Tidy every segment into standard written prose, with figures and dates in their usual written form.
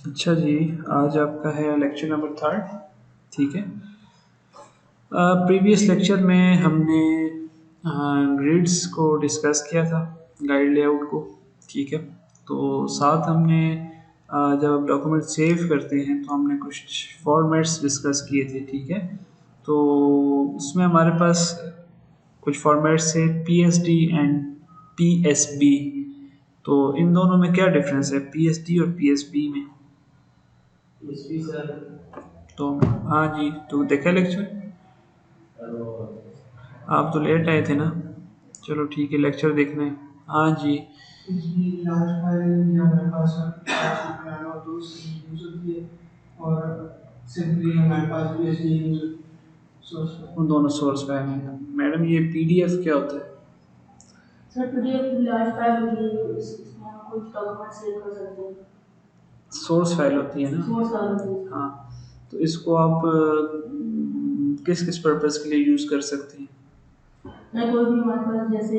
अच्छा जी, आज आपका है लेक्चर नंबर थर्ड। ठीक है। प्रीवियस लेक्चर में हमने ग्रिड्स को डिस्कस किया था, गाइड लेआउट को। ठीक है। तो साथ हमने जब डॉक्यूमेंट सेव करते हैं तो हमने कुछ फॉर्मेट्स डिस्कस किए थे। ठीक है। तो उसमें हमारे पास कुछ फॉर्मेट्स है PSD एंड PSB। तो इन दोनों में क्या डिफरेंस है PSD और PSB में? PSP sir. तो हाँ जी, तो देखा लेक्चर? आप तो लेट आए थे ना। चलो ठीक है, लेक्चर देखना है। हाँ जी। PSP लार्ज फाइल या हमारे पास बनाना तो उसकी यूज होती है और सिंपली हमारे पास PSP यूज सोर्स उन दोनों सोर्स फाइल हैं। मैडम ये PDF क्या होता है? सर PDF लार्ज फाइल होती है, इसमें हम कुछ डॉक्यूमेंट सेव कर सकते हैं। सोर्स फाइल होती है ना। सोर्स फाइल होती है। हाँ। तो इसको आप किस किस पर्पस के लिए यूज़ कर सकते हैं? या कोई भी हमारे पास जैसे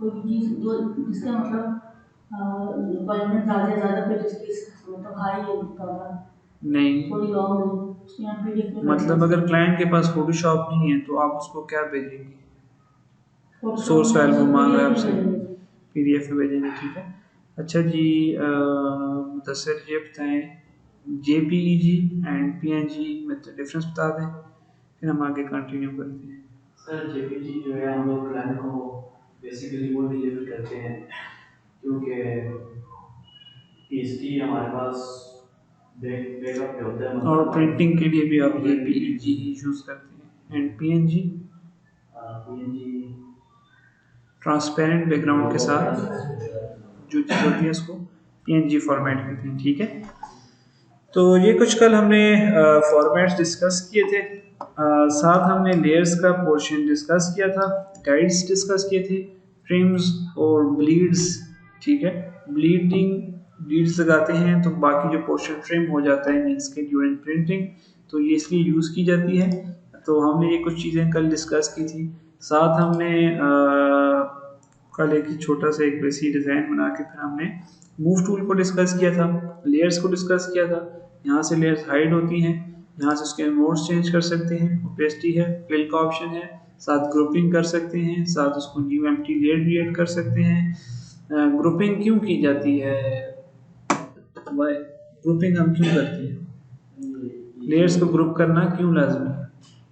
कोई भी चीज़ जो जिसका मतलब रिक्वायरमेंट ज़्यादा पे जिसकी मतलब हाई है ज़्यादा नहीं, थोड़ी लॉन्ग है उसमें हम PDF में मतलब अगर क्लाइंट के पास फोटोशॉप नहीं है तो आप उसको क्या भेजेंगे? फोटोशॉप सोर्स में फाइल वो हम मांग रहा है PDF में आपसे, भेजेंगे। PDF में भेजेंगे। ठीक है। अच्छा जी, मुदस्सिर ये बताएं, JPEG एंड PNG में तो डिफरेंस बता दें, फिर हम आगे कंटिन्यू करते हैं। सर जेपीजी जो है हम लोग क्लाइंट को बेसिकली वो डिलीवर करते हैं क्योंकि पीएसटी हमारे पास बैकअप पे होता है और मतलब प्रिंटिंग के लिए भी आप प्रिंटिंग JPEG ही यूज़ करते हैं। And PNG PNG transparent background के साथ जो चीज़ होती है उसको PNG फॉर्मेट कहते हैं। ठीक है। तो ये कुछ कल हमने फॉर्मेट्स डिस्कस किए थे। साथ हमने लेयर्स का पोर्शन डिस्कस किया था, गाइड्स डिस्कस किए थे, ट्रिम्स और ब्लीड्स। ठीक है। ब्लीडिंग ब्लीड्स लगाते हैं तो बाकी जो पोर्शन ट्रिम हो जाता है मीन्स के ड्यूरिंग प्रिंटिंग, तो ये इसलिए यूज़ की जाती है। तो हमने ये कुछ चीज़ें कल डिस्कस की थी। साथ हमने कल एक छोटा सा एक वैसी डिज़ाइन बना के फिर हमने मूव टूल को डिस्कस किया था, लेयर्स को डिस्कस किया था। यहाँ से लेयर्स हाइड होती हैं, यहाँ से उसके मोड्स चेंज कर सकते हैं, ओपेसिटी है, फिल का ऑप्शन है, साथ ग्रुपिंग कर सकते हैं, साथ उसको न्यू एम्प्टी लेयर क्रिएट कर सकते हैं। ग्रुपिंग क्यों की जाती है? वाई ग्रुपिंग हम क्यों करते हैं? लेयर्स को ग्रुप करना क्यों लाजमी है?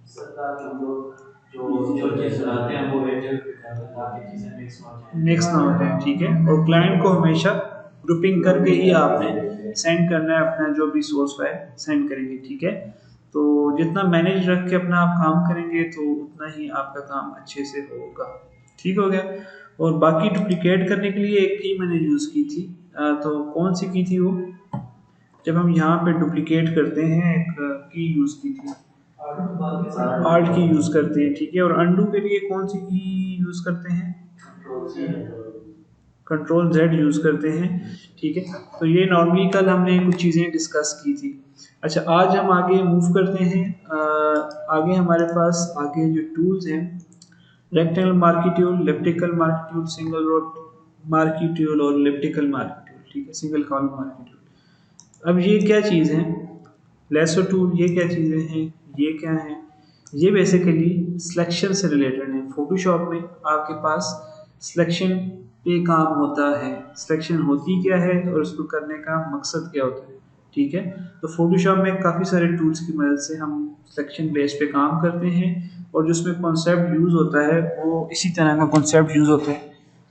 सरकार के हम लोग जो चीज़ चलाते हैं वो एक जगह पे कर दें ताकि चीज़ें मिक्स ना हो जाए। ठीक है। और क्लाइंट को हमेशा ग्रुपिंग करके ही आपने सेंड करना है, अपना जो भी सोर्स फाइल सेंड करेंगे। ठीक है। तो जितना मैनेज रख के अपना आप काम करेंगे तो उतना ही आपका काम अच्छे से होगा। ठीक हो गया। और बाकी डुप्लीकेट करने के लिए एक की मैंने यूज़ की थी। तो कौन सी की थी वो? जब हम यहाँ पे डुप्लीकेट करते हैं एक की यूज़ की थी, आर्ट की यूज़ करते हैं। ठीक है। और अंडू के लिए कौन सी की यूज़ करते हैं? Ctrl Z यूज़ करते हैं। ठीक है। तो ये नॉर्मली कल हमने कुछ चीज़ें डिस्कस की थी। अच्छा, आज हम आगे मूव करते हैं। आगे हमारे पास आगे जो टूल्स हैं, rectangle marquee tool, elliptical marquee tool, single road marquee tool और इलिप्टिकल मार्की टूल। ठीक है, सिंगल कॉलम मार्की टूल। अब ये क्या चीज़ है? लेसो टूल ये क्या चीज़ें हैं? ये क्या है? ये बेसिकली सिलेक्शन से रिलेटेड है। फोटोशॉप में आपके पास सिलेक्शन पे काम होता है। सिलेक्शन होती क्या है और उसको करने का मकसद क्या होता है? ठीक है। तो फोटोशॉप में काफ़ी सारे टूल्स की मदद से हम सिलेक्शन बेस पे काम करते हैं, और जिसमें कॉन्सेप्ट यूज़ होता है वो इसी तरह का कॉन्सेप्ट यूज़ होता है,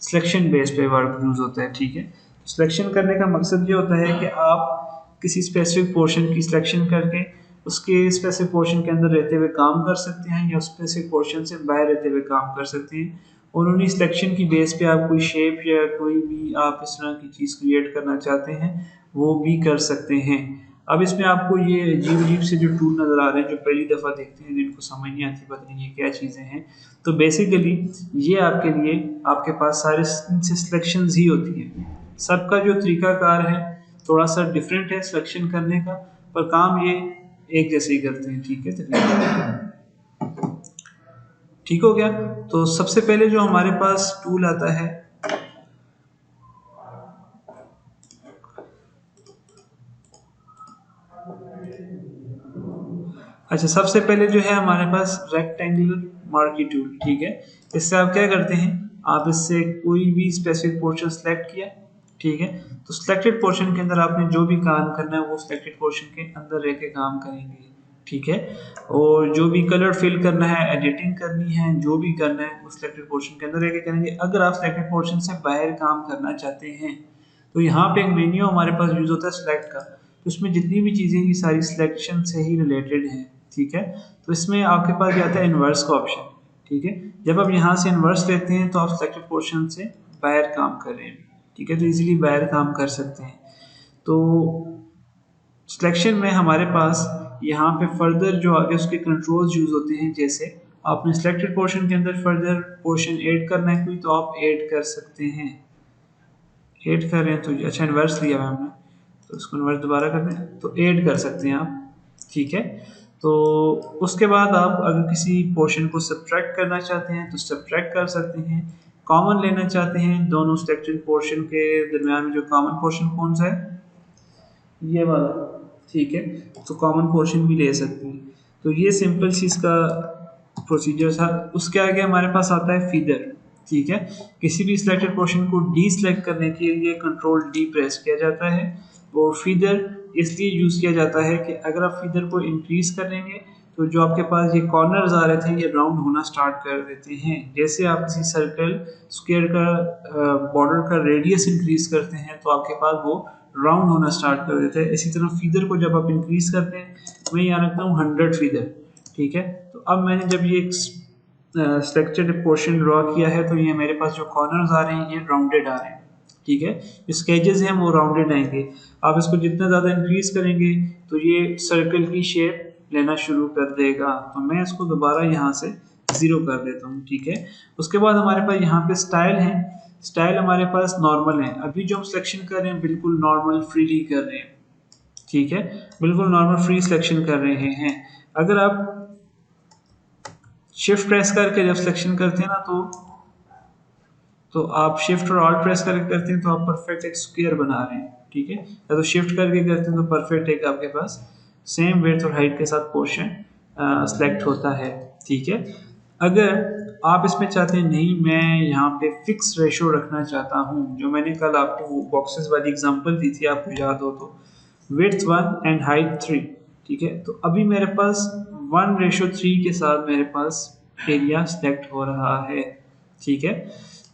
सिलेक्शन बेस पे वर्क यूज़ होता है। ठीक है। सिलेक्शन करने का मकसद ये होता है कि आप किसी स्पेसिफिक पोर्शन की सिलेक्शन करके उसके स्पेसिफिक पोर्शन के अंदर रहते हुए काम कर सकते हैं, या स्पेसिफिक पोर्शन से बाहर रहते हुए काम कर सकते हैं। और उन्हीं सिलेक्शन की बेस पे आप कोई शेप या कोई भी आप इस तरह की चीज़ क्रिएट करना चाहते हैं वो भी कर सकते हैं। अब इसमें आपको ये अजीब अजीब से जो टूल नज़र आ रहे हैं, जो पहली दफ़ा देखते हैं, जिनको समझ नहीं आती पता नहीं ये क्या चीज़ें हैं, तो बेसिकली ये आपके लिए आपके पास सारे इनसे सिलेक्शंस ही होती हैं। सबका जो तरीकाकार है थोड़ा सा डिफरेंट है सिलेक्शन करने का, पर काम ये एक जैसे ही करते हैं। ठीक है। ठीक हो गया। तो सबसे पहले जो हमारे पास टूल आता है, अच्छा, सबसे पहले जो है हमारे पास रेक्टेंगुलर मार्की टूल, ठीक है। इससे आप क्या करते हैं, आप इससे कोई भी स्पेसिफिक पोर्शन सेलेक्ट किया, ठीक है, तो सिलेक्टेड पोर्शन के अंदर आपने जो भी काम करना है वो सिलेक्टेड पोर्शन के अंदर रह के काम करेंगे, ठीक है। और जो भी कलर फिल करना है, एडिटिंग करनी है, जो भी करना है वो सिलेक्टेड पोर्शन के अंदर रह के करेंगे। अगर आप सिलेक्टेड पोर्शन से बाहर काम करना चाहते हैं तो यहाँ पे एक मेन्यू हमारे पास यूज होता है सिलेक्ट का, तो उसमें जितनी भी चीज़ें ये सारी सिलेक्शन से ही रिलेटेड हैं, ठीक है। तो इसमें आपके पास ये आता है इन्वर्स का ऑप्शन, ठीक है। जब आप यहाँ से इन्वर्स लेते हैं तो आप सिलेक्टेड पोर्शन से बाहर काम कर रहे हैं, ठीक है, तो इजीली बाहर काम कर सकते हैं। तो सिलेक्शन में हमारे पास यहाँ पे फर्दर जो आगे उसके कंट्रोल्स यूज होते हैं, जैसे आपने सिलेक्टेड पोर्शन के अंदर फर्दर पोर्शन ऐड करना है कोई, तो आप ऐड कर सकते हैं। ऐड कर रहे हैं तो अच्छा इन्वर्स लिया हुआ हमने, तो इसको इन्वर्स दोबारा कर दें तो ऐड कर सकते हैं आप, ठीक है। तो उसके बाद आप अगर किसी पोर्शन को सब्ट्रैक्ट करना चाहते हैं तो सब्ट्रैक्ट कर सकते हैं। कॉमन लेना चाहते हैं दोनों सिलेक्टेड पोर्शन के दरमियान में जो कॉमन पोर्शन कौन सा है, ये वाला, ठीक है, तो कॉमन पोर्शन भी ले सकते हैं। तो ये सिंपल सी इसका प्रोसीजर था। उसके आगे हमारे पास आता है फीदर, ठीक है। किसी भी सिलेक्टेड पोर्शन को डी सिलेक्ट करने के लिए कंट्रोल डी प्रेस किया जाता है, और फीदर इसलिए यूज़ किया जाता है कि अगर आप फीदर को इंक्रीज करेंगे तो जो आपके पास ये कॉर्नर्स आ रहे थे ये राउंड होना स्टार्ट कर देते हैं। जैसे आप किसी सर्कल स्क्वायर का बॉर्डर का रेडियस इंक्रीज करते हैं तो आपके पास वो राउंड होना स्टार्ट कर देता है। इसी तरह फीदर को जब आप इंक्रीज करते हैं, मैं यहाँ रखता हूँ 100 फीदर, ठीक है। तो अब मैंने जब ये सिलेक्टेड पोर्शन ड्रॉ किया है तो ये मेरे पास जो कॉर्नर्स आ रहे हैं ये राउंडेड आ रहे हैं, ठीक है। जो स्केजेस हैं वो राउंडेड आएंगे। आप इसको जितना ज़्यादा इंक्रीज करेंगे तो ये सर्कल की शेप लेना शुरू कर देगा। तो मैं इसको दोबारा यहाँ से 0 कर देता हूँ, ठीक है। उसके बाद हमारे पास यहाँ पे स्टाइल है। स्टाइल हमारे पास नॉर्मल है। अभी जो हम सिलेक्शन कर रहे हैं बिल्कुल नॉर्मल फ्रीली कर रहे हैं, ठीक है, बिल्कुल नॉर्मल फ्री सिलेक्शन कर रहे हैं। अगर आप शिफ्ट प्रेस करके जब सिलेक्शन करते हैं ना तो आप शिफ्ट और ऑल्ट प्रेस करके करते हैं तो आप परफेक्ट एक स्क्वायर बना रहे हैं, ठीक है। या तो शिफ्ट करके करते हैं तो परफेक्ट एक आपके पास सेम विड्थ और हाइट के साथ पोर्शन सेलेक्ट होता है, ठीक है। अगर आप इसमें चाहते हैं नहीं मैं यहाँ पे फिक्स रेशो रखना चाहता हूँ, जो मैंने कल आपको बॉक्सेस वाली एग्जांपल दी थी आपको याद हो तो, विड्थ 1 एंड हाइट 3, ठीक है। तो अभी मेरे पास 1:3 के साथ मेरे पास एरिया सेलेक्ट हो रहा है, ठीक है।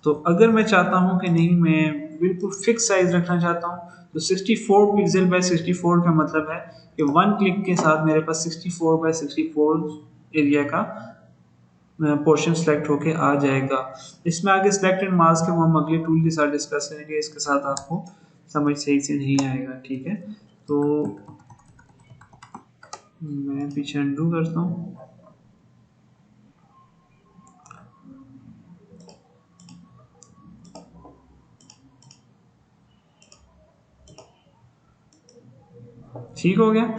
तो अगर मैं चाहता हूँ कि नहीं मैं बिल्कुल फिक्स साइज रखना चाहता हूँ तो 64 पिक्सल बाय 64 का मतलब है कि 1 क्लिक के साथ मेरे पास 64 बाय 64 एरिया का पोर्शन सेलेक्ट होके आ जाएगा। इसमें आगे सिलेक्ट एंड मास्क है वो हम अगले टूल के साथ डिस्कस करेंगे, इसके साथ आपको समझ सही से नहीं आएगा, ठीक है। तो मैं पीछे अनडू करता हूँ। ठीक हो गया।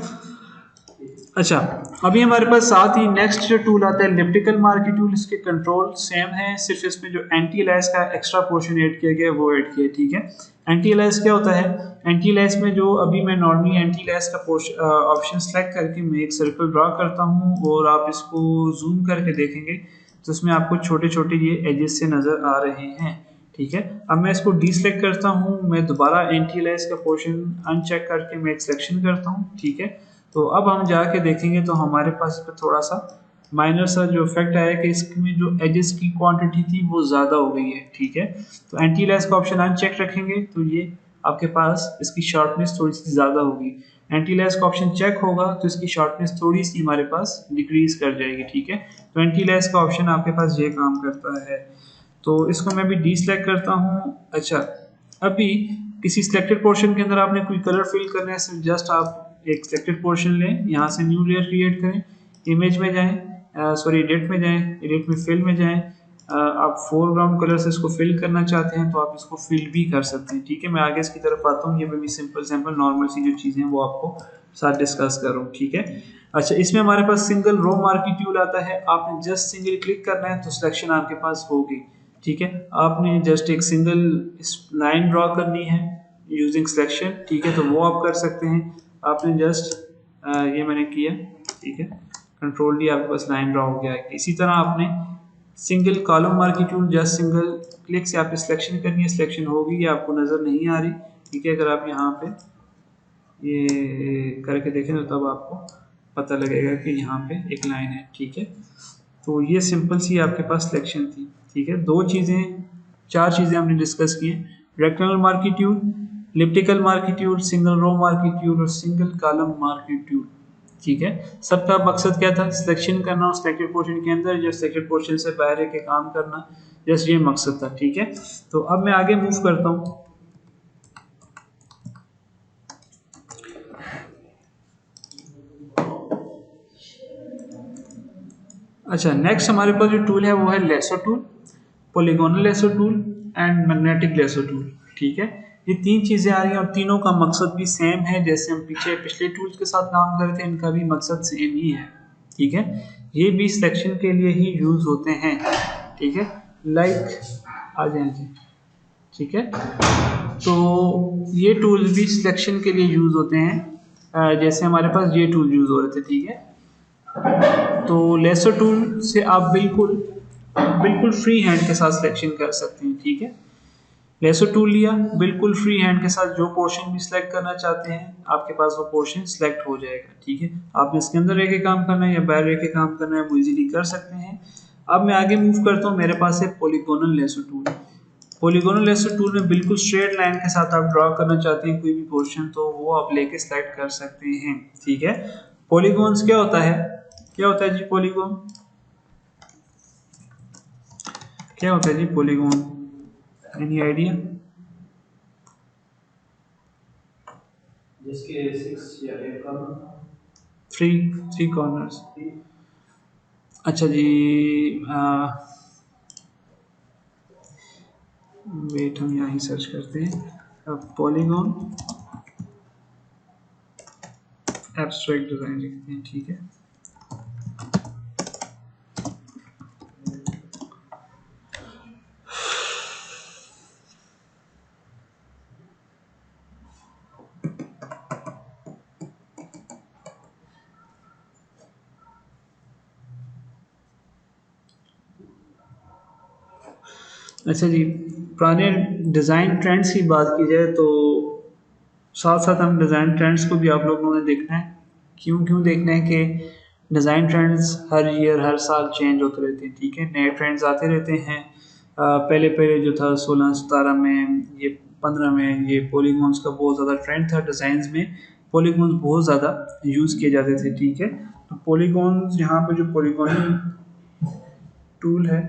अच्छा, अभी हमारे पास साथ ही नेक्स्ट जो टूल आता है एलिप्टिकल मार्की टूल। इसके कंट्रोल सेम है, सिर्फ इसमें जो एंटी अलाइज का एक्स्ट्रा पोर्शन ऐड किया गया है वो ऐड किया, ठीक है। एंटी अलाइज क्या होता है, एंटी अलाइज में जो अभी मैं नॉर्मली एंटी अलाइज का ऑप्शन सेलेक्ट करके मैं एक सर्कल ड्रॉ करता हूँ और आप इसको जूम करके देखेंगे तो इसमें आपको छोटे छोटे ये एजेस से नजर आ रहे हैं, ठीक है। अब मैं इसको डीसेलेक्ट करता हूँ, मैं दोबारा एंटी अलाइज का पोर्शन अनचेक करके मैं एक सिलेक्शन करता हूँ, ठीक है। तो अब हम जाके देखेंगे तो हमारे पास पे थोड़ा सा माइनर सा जो इफेक्ट आया कि इसमें जो एजेस की क्वांटिटी थी वो ज़्यादा हो गई है, ठीक है। तो एंटी अलाइज का ऑप्शन अनचेक रखेंगे तो ये आपके पास इसकी शार्पनेस थोड़ी सी ज़्यादा होगी। एंटी अलाइज का ऑप्शन चेक होगा तो इसकी शार्पनेस थोड़ी सी हमारे पास डिक्रीज कर जाएगी, ठीक है। तो एंटी अलाइज का ऑप्शन आपके पास ये काम करता है। तो इसको मैं भी डीसेलेक्ट करता हूँ। अच्छा, अभी किसी सिलेक्टेड पोर्शन के अंदर आपने कोई कलर फिल करना है, सिर्फ जस्ट आप एक सिलेक्टेड पोर्शन लें, यहाँ से न्यू लेयर क्रिएट करें, इमेज में जाएं, एडिट में जाएं, एडिट में फिल में जाएं। आप फोरग्राउंड कलर से इसको फिल करना चाहते हैं तो आप इसको फिल भी कर सकते हैं, ठीक है। मैं आगे इसकी तरफ आता हूँ, ये मैं भी सिंपल नॉर्मल सी जो चीज़ें हैं वो आपको साथ डिस्कस कर रहा हूँ, ठीक है। अच्छा, इसमें हमारे पास सिंगल रो मार्की टूल आता है। आपने जस्ट सिंगल क्लिक करना है तो सिलेक्शन आपके पास होगी, ठीक है। आपने जस्ट एक सिंगल लाइन ड्रॉ करनी है यूजिंग सिलेक्शन, ठीक है, तो वो आप कर सकते हैं। आपने जस्ट ये मैंने किया, ठीक है, कंट्रोल डी आपके पास लाइन ड्रा हो गया है। इसी तरह आपने single column marquee tool just single click से आपने सिलेक्शन करनी है, सिलेक्शन होगी, ये आपको नज़र नहीं आ रही, ठीक है। अगर आप यहाँ पे ये करके देखें तो तब आपको पता लगेगा कि यहाँ पे एक लाइन है, ठीक है। तो ये सिंपल सी आपके पास सिलेक्शन थी, ठीक है। चार चीज़ें हमने डिस्कस की हैं, rectangle marquee tool, elliptical marquee tool, single row marquee tool और सिंगल कॉलम मार्की ट्यूल, ठीक है। सबका मकसद क्या था, सिलेक्शन करना और सिलेक्टेड पोर्शन के अंदर या सिलेक्टेड पोर्शन से बाहर के काम करना, जस्ट ये मकसद था, ठीक है। तो अब मैं आगे मूव करता हूँ। अच्छा, नेक्स्ट हमारे पास जो टूल है वो है lasso tool, polygonal lasso tool and magnetic lasso tool, ठीक है। ये तीन चीज़ें आ रही हैं और तीनों का मकसद भी सेम है, जैसे हम पिछले टूल्स के साथ काम कर रहे थे, इनका भी मकसद सेम ही है, ठीक है। ये भी सिलेक्शन के लिए ही यूज़ होते हैं, ठीक है। लाइक आ जाए जी, ठीक है। तो ये टूल्स भी सिलेक्शन के लिए यूज़ होते हैं, जैसे हमारे पास ये टूल यूज़ हो रहे थे, ठीक है। तो लेसो टूल से आप बिल्कुल बिल्कुल फ्री हैंड के साथ सिलेक्शन कर सकते हैं, ठीक है। लेसो टूल लिया, बिल्कुल फ्री हैंड के साथ जो पोर्शन भी सिलेक्ट करना चाहते हैं आपके पास वो पोर्शन सिलेक्ट हो जाएगा, ठीक है। आपने इसके अंदर रह के काम करना है या बाहर रह के काम करना है, वो इजीली कर सकते हैं। अब मैं आगे मूव करता हूँ, मेरे पास है polygonal lasso tool. Polygonal lasso tool में बिल्कुल स्ट्रेट लाइन के साथ आप ड्रॉ करना चाहते हैं कोई भी पोर्शन, तो वो आप लेके सिलेक्ट कर सकते हैं, ठीक है। पॉलीगोन्स क्या होता है, क्या होता है जी पॉलीगोन, क्या होता है जी पॉलीगोन, एनी आइडिया? जिसके 6 या 8 कॉर्नर, थ्री कॉर्नर्स। अच्छा जी, वेट हम यहाँ ही सर्च करते हैं, पॉलीगोन एब्स्ट्रैक्ट डिजाइन लिखते हैं, ठीक है। अच्छा जी, पुराने डिज़ाइन ट्रेंड्स की बात की जाए तो साथ साथ हम डिज़ाइन ट्रेंड्स को भी आप लोगों ने देखना है। क्यों देखना है कि डिज़ाइन ट्रेंड्स हर ईयर हर साल चेंज होते रहते हैं, ठीक है। नए ट्रेंड्स आते रहते हैं। पहले पहले जो था 16-17 में, ये 15 में, ये पॉलीगॉन्स का बहुत ज़्यादा ट्रेंड था, डिज़ाइंस में पॉलीगॉन्स बहुत ज़्यादा यूज़ किए जाते थे, ठीक है। तो पॉलीगॉन्स यहाँ पे जो पॉलीगॉन टूल है,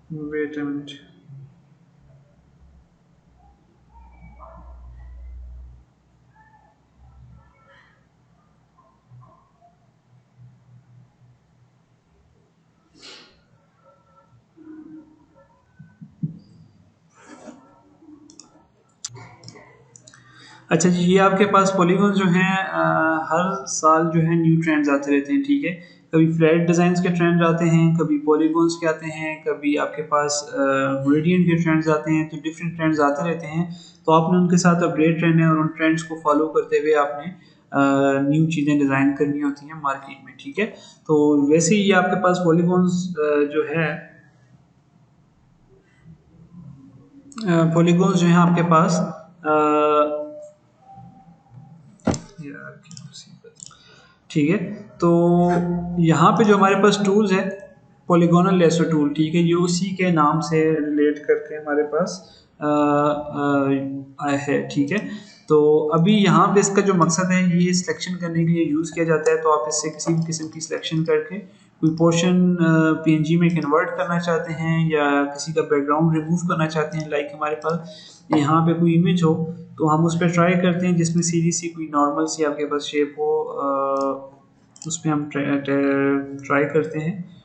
वेट अ मिनट, अच्छा जी, ये आपके पास पॉलीगॉन जो हैं हर साल जो है न्यू ट्रेंड्स आते रहते हैं, ठीक है। कभी फ्लैट डिज़ाइंस के ट्रेंड्स आते हैं, कभी पॉलीगॉन्स के आते हैं, कभी आपके पास ग्रेडियंट के ट्रेंड्स आते हैं, तो डिफरेंट ट्रेंड्स आते रहते हैं। तो आपने उनके साथ अपडेट रहना है और उन ट्रेंड्स को फॉलो करते हुए आपने न्यू चीज़ें डिज़ाइन करनी होती हैं मार्केट में, ठीक है। तो वैसे ही आपके पास पॉलीगॉन्स जो है पॉलीगॉन्स जो हैं आपके पास ठीक है। तो यहाँ पे जो हमारे पास टूल्स है पॉलीगोनल लेसो टूल, ठीक है, ये उसी के नाम से रिलेट करके हमारे पास है, ठीक है। तो अभी यहाँ पे इसका जो मकसद है ये सिलेक्शन करने के लिए यूज़ किया जाता है। तो आप इससे किसी भी किस्म की सिलेक्शन करके कोई पोर्शन पीएनजी में कन्वर्ट करना चाहते हैं या किसी का बैकग्राउंड रिमूव करना चाहते हैं, लाइक हमारे पास यहाँ पे कोई इमेज हो तो हम उस पर ट्राई करते हैं जिसमें सीधी सी कोई नॉर्मल सी आपके पास शेप हो, उस पर हम ट्राई करते हैं।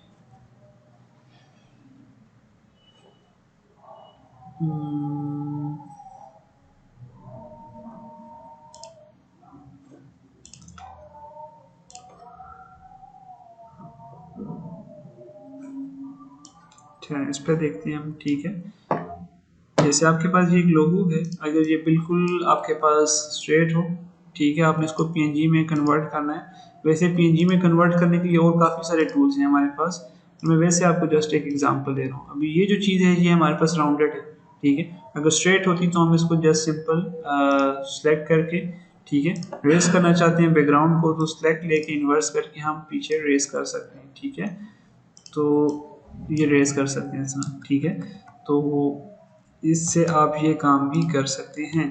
अच्छा, इस पर देखते हैं हम, ठीक है। जैसे आपके पास ये एक लोगो है, अगर ये बिल्कुल आपके पास स्ट्रेट हो, ठीक है, आपने इसको पीएनजी में कन्वर्ट करना है। वैसे PNG में कन्वर्ट करने के लिए और काफ़ी सारे टूल्स हैं हमारे पास, मैं वैसे आपको जस्ट एक एग्जांपल दे रहा हूँ। अभी ये जो चीज़ है ये हमारे पास राउंडेड है, ठीक है। अगर स्ट्रेट होती तो हम इसको जस्ट सिंपल सेलेक्ट करके, ठीक है, रेस करना चाहते हैं बैकग्राउंड को तो सेलेक्ट लेके इन्वर्स करके हम पीछे रेस कर सकते हैं, ठीक है। तो ये रेस कर सकते हैं इसमें, ठीक है। तो इससे आप ये काम भी कर सकते हैं।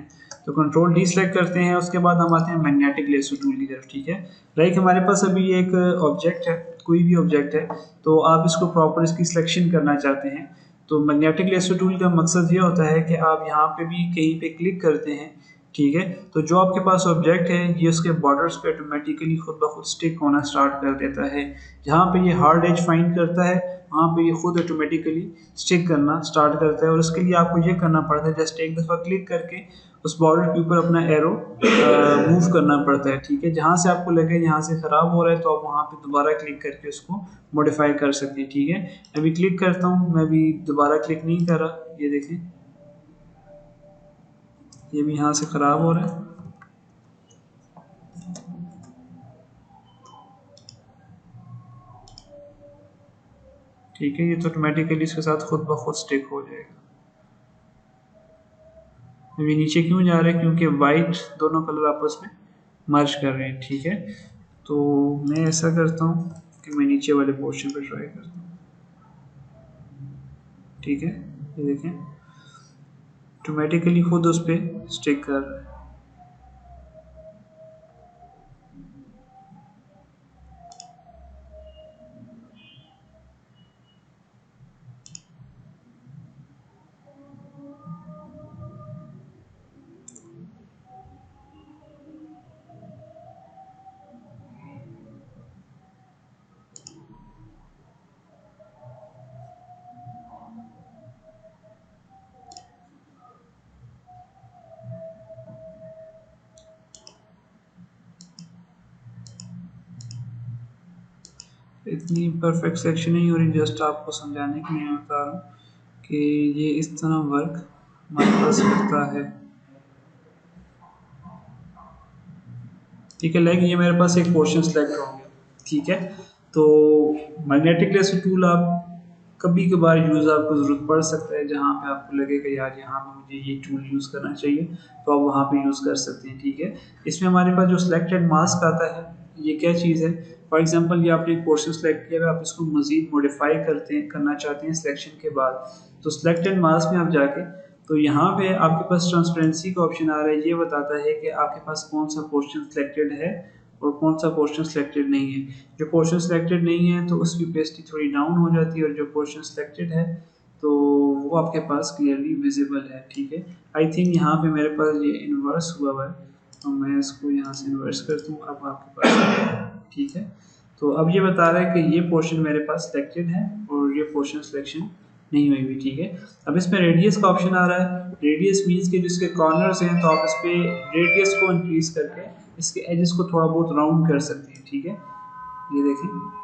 तो कंट्रोल डी सेलेक्ट करते हैं, उसके बाद हम आते हैं मैग्नेटिक लेसो टूल की तरफ, ठीक है। लाइक हमारे पास अभी एक ऑब्जेक्ट है, कोई भी ऑब्जेक्ट है, तो आप इसको प्रॉपर इसकी सिलेक्शन करना चाहते हैं। तो मैग्नेटिक लेसो टूल का मकसद ये होता है कि आप यहाँ पे भी कहीं पे क्लिक करते हैं, ठीक है, तो जो आपके पास ऑब्जेक्ट है ये उसके बॉर्डर्स पे ऑटोमेटिकली खुद ब खुद स्टिक होना स्टार्ट कर देता है। जहाँ पे ये हार्ड एज फाइंड करता है वहाँ पे ये खुद ऑटोमेटिकली स्टिक करना स्टार्ट करता है। और उसके लिए आपको ये करना पड़ता है, जस्ट एक दफ़ा क्लिक करके उस बॉर्डर के ऊपर अपना एरो मूव करना पड़ता है, ठीक है। जहाँ से आपको लगे यहाँ से ख़राब हो रहा है तो आप वहाँ पे दोबारा क्लिक करके उसको मॉडिफाई कर सकते हैं, ठीक है। अभी क्लिक करता हूँ, मैं अभी दोबारा क्लिक नहीं कर रहा, ये देखें ये भी यहाँ से ख़राब हो रहा है, ठीक है। ये तो ऑटोमेटिकली इसके साथ खुद ब खुद स्टिक हो जाएगा। अभी नीचे क्यों जा रहा है, क्योंकि वाइट दोनों कलर आपस में मर्ज कर रहे हैं, ठीक है। तो मैं ऐसा करता हूँ कि मैं नीचे वाले पोर्शन पे ट्राई करता हूँ, ठीक है। ये देखें ऑटोमेटिकली खुद उस पर स्टिक कर रहा है। इतनी परफेक्ट सेक्शन नहीं हो रही, जस्ट आपको समझाने के लिए मैं बता रहा हूँ कि ये इस तरह वर्क हमारे पास करता है, ठीक है। लाइक ये मेरे पास एक पोर्शन सेलेक्ट हो गया, ठीक है। तो मैग्नेटिक लेसो टूल आप कभी कभार यूज़ आपको ज़रूरत पड़ सकता है, जहाँ पे आपको लगे कि यार यहाँ पे मुझे ये टूल यूज़ करना चाहिए, तो आप वहाँ पे यूज़ कर सकते हैं, ठीक है। इसमें हमारे पास जो सिलेक्टेड मास्क आता है, ये क्या चीज़ है, फॉर एग्जांपल ये आपने एक पोर्शन सेलेक्ट किया है, आप इसको मज़ीद मॉडिफाई करना चाहते हैं सिलेक्शन के बाद, तो सिलेक्टेड मास्क में आप जाके, तो यहाँ पे आपके पास ट्रांसपेरेंसी का ऑप्शन आ रहा है, ये बताता है कि आपके पास कौन सा पोर्शन सिलेक्टेड है और कौन सा पोर्शन सिलेक्टेड नहीं है। जो पोर्शन सिलेक्टेड नहीं है तो उसकी ओपेसिटी थोड़ी डाउन हो जाती है, और जो पोर्शन सिलेक्टेड है तो वो आपके पास क्लियरली विजिबल है, ठीक है। आई थिंक यहाँ पे मेरे पास ये इन्वर्स हुआ है, तो मैं इसको यहाँ से इन्वर्स करता हूँ, अब आपके पास, ठीक है। तो अब ये बता रहा है कि ये पोर्शन मेरे पास सिलेक्टेड है और ये पोर्शन सिलेक्शन नहीं हुई हुई, ठीक है। अब इसमें रेडियस का ऑप्शन आ रहा है, रेडियस मीन्स कि जिसके कॉर्नर्स हैं तो आप इस पे रेडियस को इंक्रीज करके इसके एजेस को थोड़ा बहुत राउंड कर सकते हैं, ठीक है। ये देखें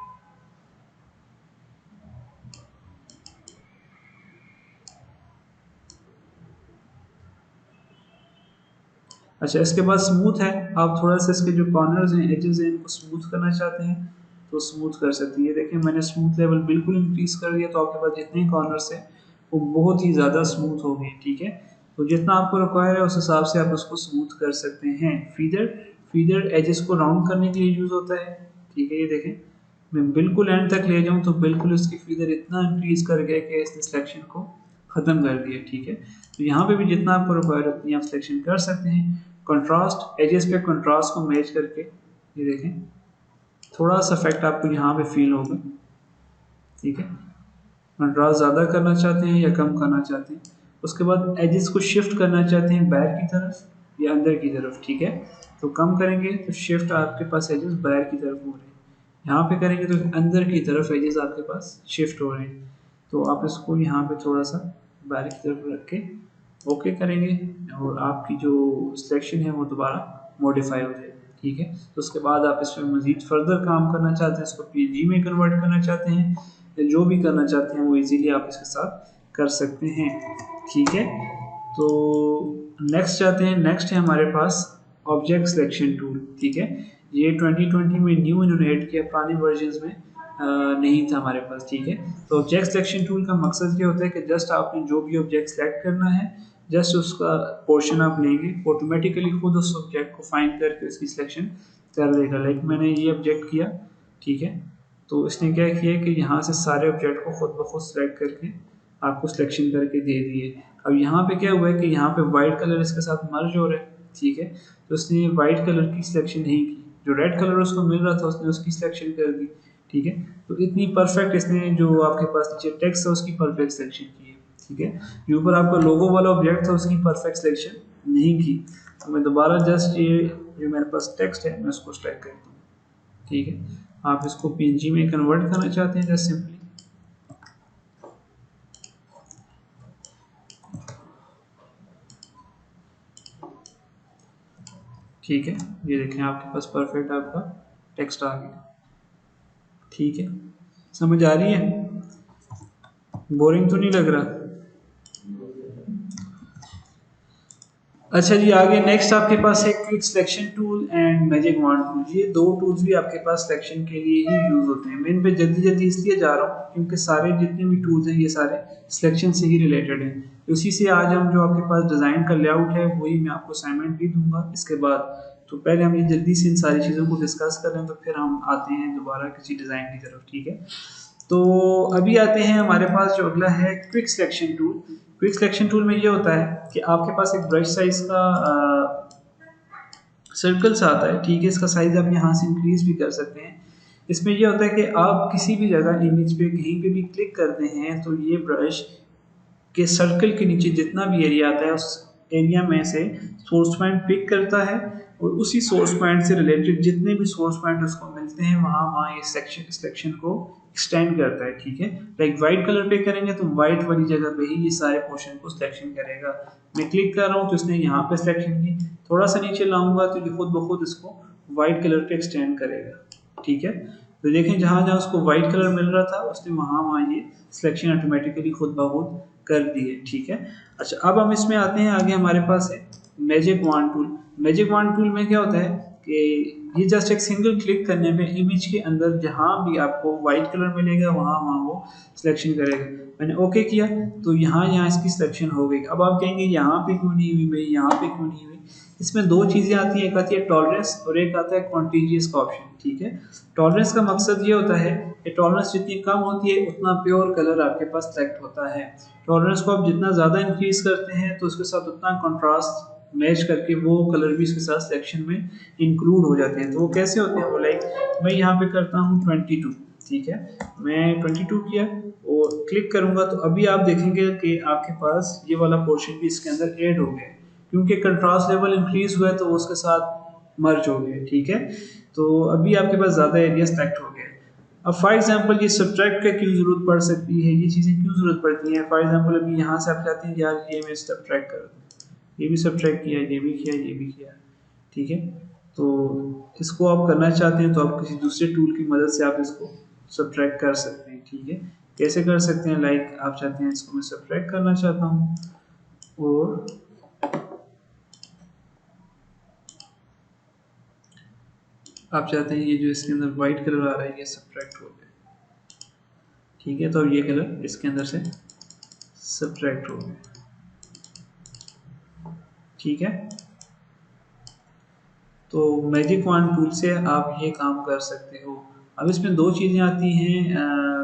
अच्छा, इसके बाद स्मूथ है, आप थोड़ा सा इसके जो कॉर्नर्स हैं एजेस हैं इनको स्मूथ करना चाहते हैं तो स्मूथ कर सकते हैं। ये देखें मैंने स्मूथ लेवल बिल्कुल इंक्रीज कर दिया, तो आपके पास जितने कॉर्नर्स हैं वो बहुत ही ज़्यादा स्मूथ हो गए, ठीक है। तो जितना आपको रिक्वायर है उस हिसाब से आप उसको स्मूथ कर सकते हैं। फीदर एजेस को राउंड करने के लिए यूज़ होता है, ठीक है। ये देखें मैं बिल्कुल एंड तक ले जाऊँ तो बिल्कुल इसकी फीदर इतना इंक्रीज कर गया कि इसने सिलेक्शन को ख़त्म कर दिया, ठीक है। तो यहाँ पे भी जितना आपको रिक्वायर उतनी आप सिलेक्शन कर सकते हैं। कंट्रास्ट एजेस पे कंट्रास्ट को मैच करके, ये देखें थोड़ा सा इफेक्ट आपको यहाँ पे फील होगा, ठीक है। कंट्रास्ट ज़्यादा करना चाहते हैं या कम करना चाहते हैं। उसके बाद एजेस को शिफ्ट करना चाहते हैं बैक की तरफ या अंदर की तरफ, ठीक है। तो कम करेंगे तो शिफ्ट आपके पास एजेस बैक की तरफ हो रहे हैं, यहाँ पे करेंगे तो अंदर की तरफ एजेस आपके पास शिफ्ट हो रहे हैं। तो आप इसको यहाँ पे थोड़ा सा बैक की तरफ रख के ओके करेंगे और आपकी जो सिलेक्शन है वो दोबारा मॉडिफाई हो जाएगी, ठीक है। तो उसके बाद आप इसमें मज़ीद फर्दर काम करना चाहते हैं, इसको PNG में कन्वर्ट करना चाहते हैं या जो भी करना चाहते हैं वो इजीली आप इसके साथ कर सकते हैं, ठीक है। तो नेक्स्ट जाते हैं, नेक्स्ट है हमारे पास ऑब्जेक्ट सिलेक्शन टूल, ठीक है। ये 2020 में न्यू इन्होंने ऐड किया, पुराने वर्जन्स में नहीं था हमारे पास, ठीक है। तो ऑब्जेक्ट सिलेक्शन टूल का मकसद ये होता है कि जस्ट आपने जो भी ऑब्जेक्ट सेलेक्ट करना है, जस्ट उसका पोर्शन आप लेंगे, ऑटोमेटिकली खुद उस ऑब्जेक्ट को फाइंड करके उसकी सिलेक्शन कर देगा। लाइक मैंने ये ऑब्जेक्ट किया, ठीक है, तो इसने क्या किया कि यहाँ से सारे ऑब्जेक्ट को खुद ब खुद सेलेक्ट करके आपको सिलेक्शन करके दे दिए। अब यहाँ पे क्या हुआ है कि यहाँ पे वाइट कलर इसके साथ मर्ज हो रहा है, ठीक है, तो उसने वाइट कलर की सिलेक्शन नहीं की, जो रेड कलर उसको मिल रहा था उसने उसकी सिलेक्शन कर दी, ठीक है। तो इतनी परफेक्ट इसने जो आपके पास नीचे टेक्स्ट है उसकी परफेक्ट सिलेक्शन की है, ठीक है। जो ऊपर आपका लोगो वाला ऑब्जेक्ट था उसकी परफेक्ट सिलेक्शन नहीं की। तो मैं दोबारा जस्ट ये जो मेरे पास टेक्स्ट है मैं उसको सेलेक्ट करता हूँ, ठीक है। आप इसको पीएनजी में कन्वर्ट करना चाहते हैं जस्ट सिंपली, ठीक है, ये देखें आपके पास परफेक्ट आपका टेक्स्ट आ गया, ठीक है। समझ आ रही है? बोरिंग तो नहीं लग रहा? अच्छा जी, आगे नेक्स्ट आपके पास है quick selection tool and magic wand tool. ये दो टूल्स भी आपके पास सिलेक्शन के लिए ही यूज होते हैं। मैं इन पे जल्दी जल्दी इसलिए जा रहा हूँ क्योंकि सारे जितने भी टूल्स हैं ये सारे सिलेक्शन से ही रिलेटेड हैं। उसी से आज हम जो आपके पास डिज़ाइन का लेआउट है वही मैं आपको असाइनमेंट भी दूंगा इसके बाद। तो पहले हम ये जल्दी से इन सारी चीज़ों को डिस्कस कर लें, तो फिर हम आते हैं दोबारा किसी डिज़ाइन की तरफ, ठीक है। तो अभी आते हैं हमारे पास जो अगला है quick selection tool. Quick selection tool में ये होता है कि आपके पास एक ब्रश साइज का सर्कल सा आता है, ठीक है। इसका साइज आप यहाँ से इंक्रीज भी कर सकते हैं। इसमें ये होता है कि आप किसी भी जगह इमेज पे कहीं पे भी क्लिक करते हैं तो ये ब्रश के सर्कल के नीचे जितना भी एरिया आता है उस एरिया में से सोर्स पॉइंट पिक करता है और उसी सोर्स पॉइंट से रिलेटेड जितने भी सोर्स पॉइंट उसको मिलते हैं वहाँ वहाँ ये सिलेक्शन को एक्सटेंड करता है, ठीक है। लाइक वाइट कलर पे करेंगे तो वाइट वाली जगह पे ही ये सारे पोर्शन को सिलेक्शन करेगा। मैं क्लिक कर रहा हूँ तो इसने यहाँ पे सिलेक्शन की, थोड़ा सा नीचे लाऊंगा तो ये खुद ब खुद इसको वाइट कलर पे एक्सटेंड करेगा, ठीक है। तो देखें जहाँ जहाँ उसको वाइट कलर मिल रहा था उसने वहाँ वहाँ ये सिलेक्शन ऑटोमेटिकली खुद ब खुद कर दिए, ठीक है। अच्छा, अब हम इसमें आते हैं, आगे हमारे पास है magic wand tool. Magic wand tool में क्या होता है कि ये जस्ट एक सिंगल क्लिक करने पे इमेज के अंदर जहाँ भी आपको वाइट कलर मिलेगा वहाँ वहाँ वो सिलेक्शन करेगा। मैंने ओके किया तो यहाँ यहाँ इसकी सिलेक्शन हो गई। अब आप कहेंगे यहाँ पे क्यों नहीं हुई भाई, यहाँ पे क्यों नहीं हुई? इसमें दो चीज़ें आती हैं, एक आती है टॉलरेंस और एक आता है कॉन्टिजियस का ऑप्शन, ठीक है। टॉलरेंस का मकसद ये होता है कि टॉलरेंस जितनी कम होती है उतना प्योर कलर आपके पास सेलेक्ट होता है। टॉलरेंस को आप जितना ज़्यादा इंक्रीज करते हैं तो उसके साथ उतना कंट्रास्ट मैच करके वो कलर भी उसके साथ सिलेक्शन में इंक्लूड हो जाते हैं। तो वो कैसे होते हैं, वो लाइक मैं यहाँ पे करता हूँ 22, ठीक है। मैं 22 किया और क्लिक करूँगा तो अभी आप देखेंगे कि आपके पास ये वाला पोर्शन भी इसके अंदर ऐड हो गया, क्योंकि कंट्रास्ट लेवल इंक्रीज हुआ है तो वो उसके साथ मर्ज हो गए, ठीक है। तो अभी आपके पास ज़्यादा एरिया सेलेक्ट हो गया। अब फॉर एग्जांपल ये सब्ट्रैक्ट का क्यों जरूरत पड़ सकती है, ये चीज़ें क्यों जरूरत पड़ती हैं। फॉर एग्जांपल अभी यहाँ से आप चाहते हैं यार ये मैं सब्ट्रैक्ट कर दूँ, ये भी सब्ट्रैक्ट किया, ये भी किया, ये भी किया, ठीक है। तो इसको आप करना चाहते हैं तो आप किसी दूसरे टूल की मदद से आप इसको सब्ट्रैक्ट कर सकते हैं, ठीक है। कैसे कर सकते हैं, लाइक आप चाहते हैं इसको मैं सब्ट्रैक्ट करना चाहता हूँ और आप चाहते हैं ये जो इसके अंदर वाइट कलर आ रहा है ये सब्ट्रैक्ट हो गया, ठीक है। तो अब ये कलर इसके अंदर से सब्ट्रैक्ट हो गया, ठीक है। तो मैजिक वॉन्ड टूल से आप ये काम कर सकते हो। अब इसमें दो चीज़ें आती हैं,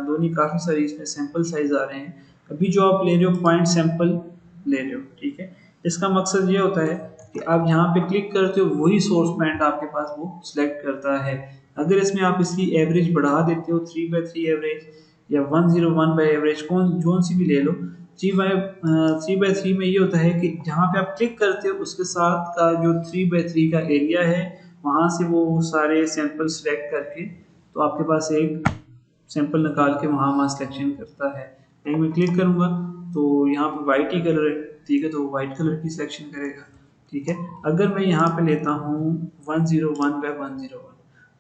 दो नहीं काफ़ी सारी इसमें सैंपल साइज आ रहे हैं। अभी जो आप ले रहे हो पॉइंट सैंपल ले रहे हो, ठीक है। इसका मकसद ये होता है कि आप यहाँ पे क्लिक करते हो वही सोर्स पॉइंट आपके पास वो सिलेक्ट करता है। अगर इसमें आप इसकी एवरेज बढ़ा देते हो 3/3 एवरेज या 101 एवरेज, कौन सी भी ले लो, 3/3 में ये होता है कि जहाँ पे आप क्लिक करते हो उसके साथ का जो 3/3 का एरिया है वहाँ से वो सारे सैंपल सेलेक्ट करके तो आपके पास एक सैंपल निकाल के वहाँ वहाँ सिलेक्शन करता है। एक मैं क्लिक करूँगा तो यहाँ पे वाइट ही कलर है, ठीक है, तो वाइट कलर की सिलेक्शन करेगा, ठीक है। अगर मैं यहाँ पे लेता हूँ 101/101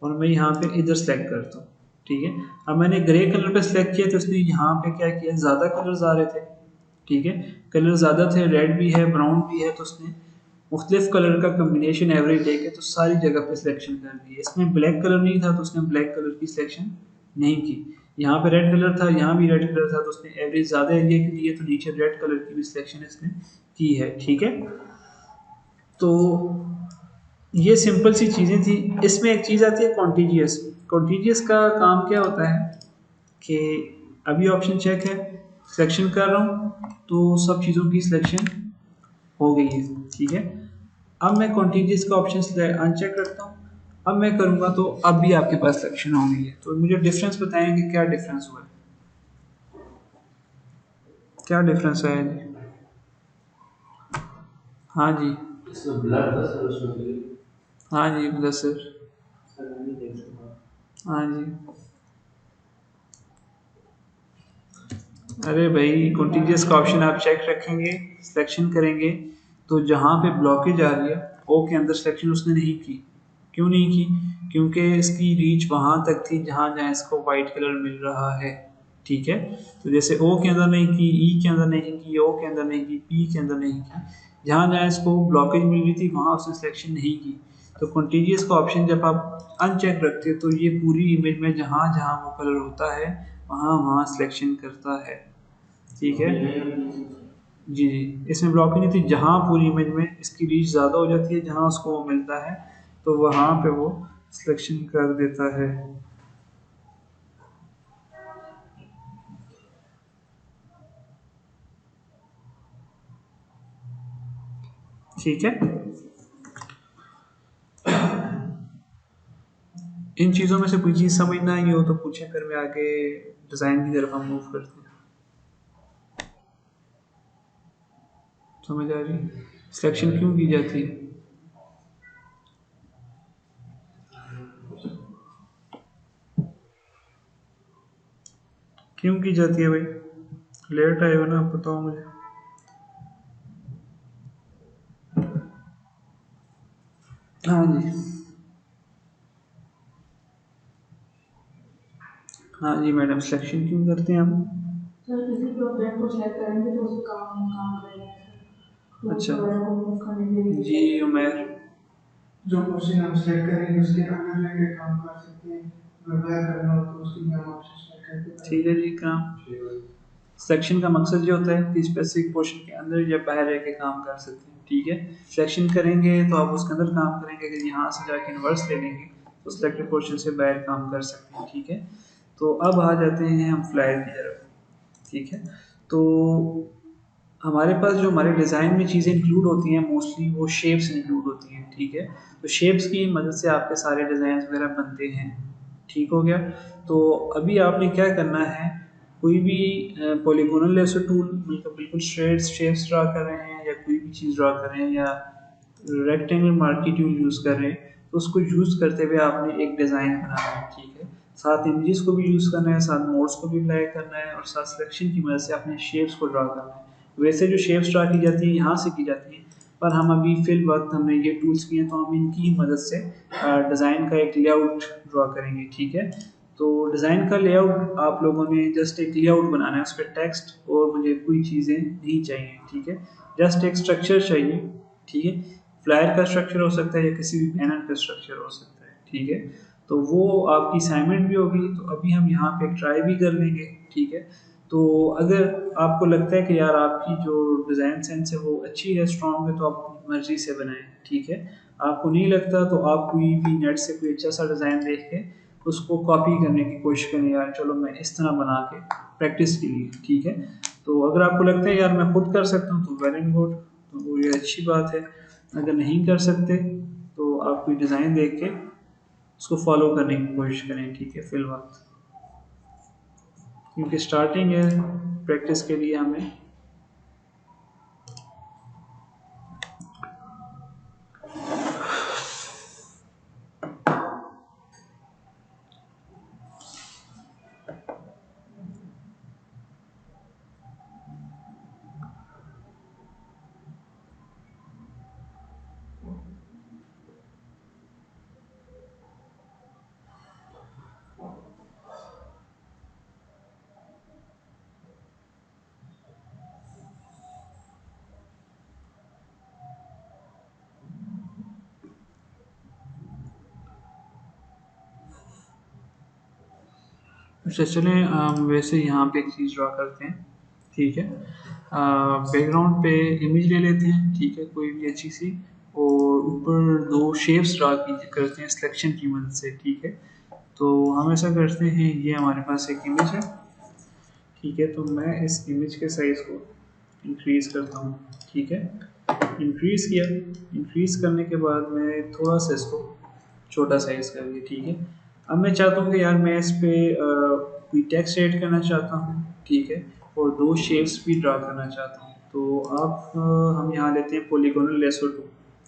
और मैं यहाँ पे इधर सेलेक्ट करता हूँ, ठीक है। अब मैंने ग्रे कलर पे सिलेक्ट किया तो उसने यहाँ पे क्या किया, ज़्यादा कलर्स आ रहे थे, ठीक है, कलर ज़्यादा थे, रेड भी है ब्राउन भी है, तो उसने मुख्तलिफ कलर का कम्बिनेशन एवरेज लेके तो सारी जगह पे सिलेक्शन कर दी है। इसमें ब्लैक कलर नहीं था तो उसने ब्लैक कलर की सिलेक्शन नहीं की। यहाँ पे रेड कलर था, यहाँ भी रेड कलर था तो उसने एवरेज ज़्यादा एरिया के लिए तो नीचे रेड कलर की भी सिलेक्शन इसने की है। ठीक है, तो ये सिंपल सी चीज़ें थी। इसमें एक चीज़ आती है कॉन्टीजियस। कॉन्टीजियस का काम क्या होता है कि अभी ऑप्शन चेक है, सिलेक्शन कर रहा हूँ तो सब चीज़ों की सिलेक्शन हो गई है। ठीक है, अब मैं कॉन्टीजियस का ऑप्शन अनचेक रखता हूँ, अब मैं करूँगा तो अब भी आपके पास सिलेक्शन हो गई है। तो मुझे डिफरेंस बताएं कि क्या डिफरेंस हुआ है, क्या डिफरेंस आया जी? हाँ जी, इसमें ब्लड था सर उसमें भी। हाँ जी मुदस्सिर, सर मैं नहीं देख सकता। हाँ जी। अरे भाई कॉन्टीजियस का ऑप्शन आप चेक रखेंगे, सिलेक्शन करेंगे तो जहाँ पे ब्लॉकेज आ रही है ओ के अंदर सिलेक्शन उसने नहीं की। क्यों नहीं की? क्योंकि इसकी रीच वहाँ तक थी जहाँ जहाँ इसको वाइट कलर मिल रहा है। ठीक है, तो जैसे ओ के अंदर नहीं की, ई के अंदर नहीं की, ओ के अंदर नहीं की, पी के अंदर नहीं की, जहाँ जहाँ इसको ब्लॉकेज मिल रही थी वहाँ उसने सिलेक्शन नहीं की। तो कॉन्टीजियस का ऑप्शन जब आप अनचेक रखते हो तो ये पूरी इमेज में जहाँ जहाँ वो कलर होता है वहाँ वहाँ सिलेक्शन करता है। ठीक है, जी जी, इसमें ब्लॉकिंग नहीं थी, जहाँ पूरी इमेज में इसकी रीच ज़्यादा हो जाती है जहाँ उसको वो मिलता है तो वहाँ पे वो सिलेक्शन कर देता है। ठीक है, इन चीज़ों में से कोई चीज़ समझ ना आई हो तो पूछे, फिर मैं आगे डिज़ाइन की तरफ हम मूव करते हैं। समझ आ रही है सिलेक्शन क्यों की जाती है? क्यों की जाती है भाई? लेट आए हो ना, आप बताओ मुझे। हाँ जी, हाँ जी मैडम, सिलेक्शन क्यों करते हैं हम? सर किसी भी ऑब्जेक्ट को सिलेक्ट करेंगे तो उस पर काम काम करेंगे सर, तो अच्छा वगैरह को मूव करने के लिए जी उमर, जो क्वेश्चन हम सिलेक्ट करेंगे उसके अंदर लेके काम कर सकते हैं। अगर बैक करना हो तो उसके लिए हम ऑप्शन सिलेक्ट करके ठीक है जी। काम सिलेक्शन का मकसद ये होता है कि स्पेसिफिक पोर्शन के अंदर या बाहर रह के काम कर सकते हैं। ठीक है, सिलेक्शन करेंगे तो आप उसके अंदर काम करेंगे, अगर यहाँ से जाके इन्वर्स ले लेंगे तो सिलेक्टेड पोर्शन से बाहर काम कर सकते हैं। ठीक है, तो अब आ जाते हैं हम फ्लायर की तरफ। ठीक है, तो हमारे पास जो हमारे डिज़ाइन में चीज़ें इंक्लूड होती हैं मोस्टली वो शेप्स इंक्लूड होती हैं। ठीक है, तो शेप्स की मदद से आपके सारे डिज़ाइन वगैरह बनते हैं। ठीक हो गया, तो अभी आपने क्या करना है, कोई भी पॉलीगोनल लेसर टूल मतलब बिल्कुल स्ट्रेट शेप्स ड्रा कर रहे हैं या कोई भी चीज़ ड्रा कर रहे हैं या रेक्टेंगल मार्की टूल यूज़ कर रहे हैं तो उसको यूज़ करते हुए आपने एक डिज़ाइन बनाना है। ठीक है, साथ इमेजेस को भी यूज़ करना है, साथ मोड्स को भी अप्लाई करना है और साथ सिलेक्शन की मदद से अपने शेप्स को ड्रा करना है। वैसे जो शेप्स ड्रा की जाती है यहाँ से की जाती है, पर हम अभी फिल वक्त हमने ये टूल्स किए हैं तो हम इनकी मदद से डिज़ाइन का एक लेआउट ड्रा करेंगे। ठीक है, तो डिज़ाइन का लेआउट आप लोगों ने जस्ट एक लेआउट बनाना है, उस पर टेक्स्ट और मुझे कोई चीज़ें नहीं चाहिए। ठीक है, जस्ट एक स्ट्रक्चर चाहिए। ठीक है, फ्लायर का स्ट्रक्चर हो सकता है या किसी भी बैनर का स्ट्रक्चर हो सकता है। ठीक है, तो वो आपकी असाइनमेंट भी होगी, तो अभी हम यहाँ पे ट्राई भी कर लेंगे। ठीक है, तो अगर आपको लगता है कि यार आपकी जो डिज़ाइन सेंस है वो अच्छी है, स्ट्रॉन्ग है, तो आप अपनी मर्ज़ी से बनाएं। ठीक है, आपको नहीं लगता तो आप कोई भी नेट से कोई अच्छा सा डिज़ाइन देख के उसको कॉपी करने की कोशिश करें, यार चलो मैं इस तरह बना के प्रैक्टिस के लिए। ठीक है, तो अगर आपको लगता है यार मैं खुद कर सकता हूँ तो वेल एंड गुड, तो वो ये अच्छी बात है। अगर नहीं कर सकते तो आप कोई डिज़ाइन देख के उसको फॉलो करने की कोशिश करें। ठीक है, फिलहाल क्योंकि स्टार्टिंग है, प्रैक्टिस के लिए हमें अच्छा चलें हम वैसे यहाँ पे एक चीज़ ड्रा करते हैं, ठीक है। बैकग्राउंड पे इमेज ले लेते हैं, ठीक है, कोई भी अच्छी सी, और ऊपर दो शेप्स ड्रा करते हैं सिलेक्शन की मदद से, ठीक है। तो हम ऐसा करते हैं, ये हमारे पास एक इमेज है, ठीक है। तो मैं इस इमेज के साइज़ को इंक्रीज़ करता हूँ, ठीक है। इंक्रीज़ किया, इंक्रीज़ करने के बाद मैं थोड़ा सा इसको छोटा साइज़ कर लिया, ठीक है। अब मैं चाहता हूँ कि यार मैं इस पे कोई टेक्स्ट ऐड करना चाहता हूँ, ठीक है, और दो शेप्स भी ड्रा करना चाहता हूँ। तो आप हम यहाँ लेते हैं पॉलीगोनल लेसो टू,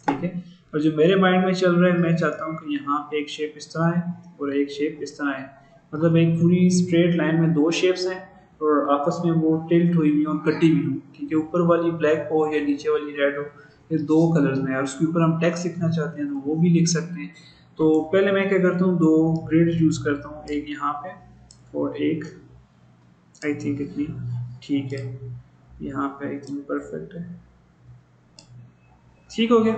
ठीक है। और जो मेरे माइंड में चल रहा है, मैं चाहता हूँ कि यहाँ पे एक शेप इस तरह है और एक शेप इस तरह है, मतलब एक पूरी स्ट्रेट लाइन में दो शेप्स हैं और आपस में वो टिल्ट हुई हुई और कटी हुई हो, ठीक है। ऊपर वाली ब्लैक हो या नीचे वाली रेड हो, ये दो कलर्स में है, और उसके ऊपर हम टेक्स्ट लिखना चाहते हैं तो वो भी लिख सकते हैं। तो पहले मैं क्या करता हूँ, दो ग्रिड यूज़ करता हूँ, एक यहाँ पे और एक आई थिंक इतनी, ठीक है, यहाँ पे आई थिंक परफेक्ट है, ठीक हो गया।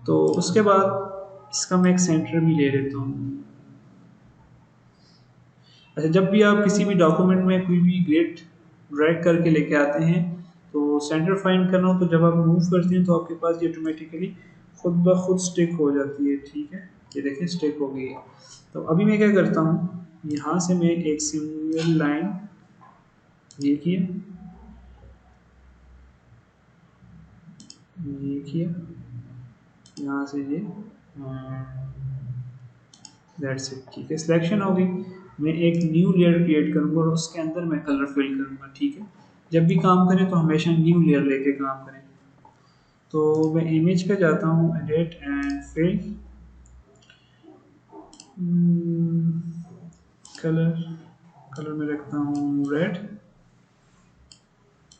तो उसके बाद इसका मैं एक सेंटर भी ले लेता हूँ। अच्छा, जब भी आप किसी भी डॉक्यूमेंट में कोई भी ग्रिड ड्रैग करके लेके आते हैं तो सेंटर फाइंड करना हो, तो जब आप मूव करते हैं तो आपके पास ये ऑटोमेटिकली खुद ब खुद स्टिक हो जाती है, ठीक है। ये देखिए स्टिक हो गई है। तो अभी मैं क्या करता हूँ, यहाँ से मैं एक सिंगल लाइन ये किया, ये किया, यहाँ से ये, दैट्स इट, ठीक है। सिलेक्शन हो गई। मैं एक न्यू लेयर क्रिएट करूँगा और उसके अंदर मैं कलर फिल करूँगा, ठीक है। जब भी काम करें तो हमेशा न्यू लेयर लेके काम करें। तो मैं इमेज पे जाता हूँ, edit and fill, colour, colour में रखता हूँ red,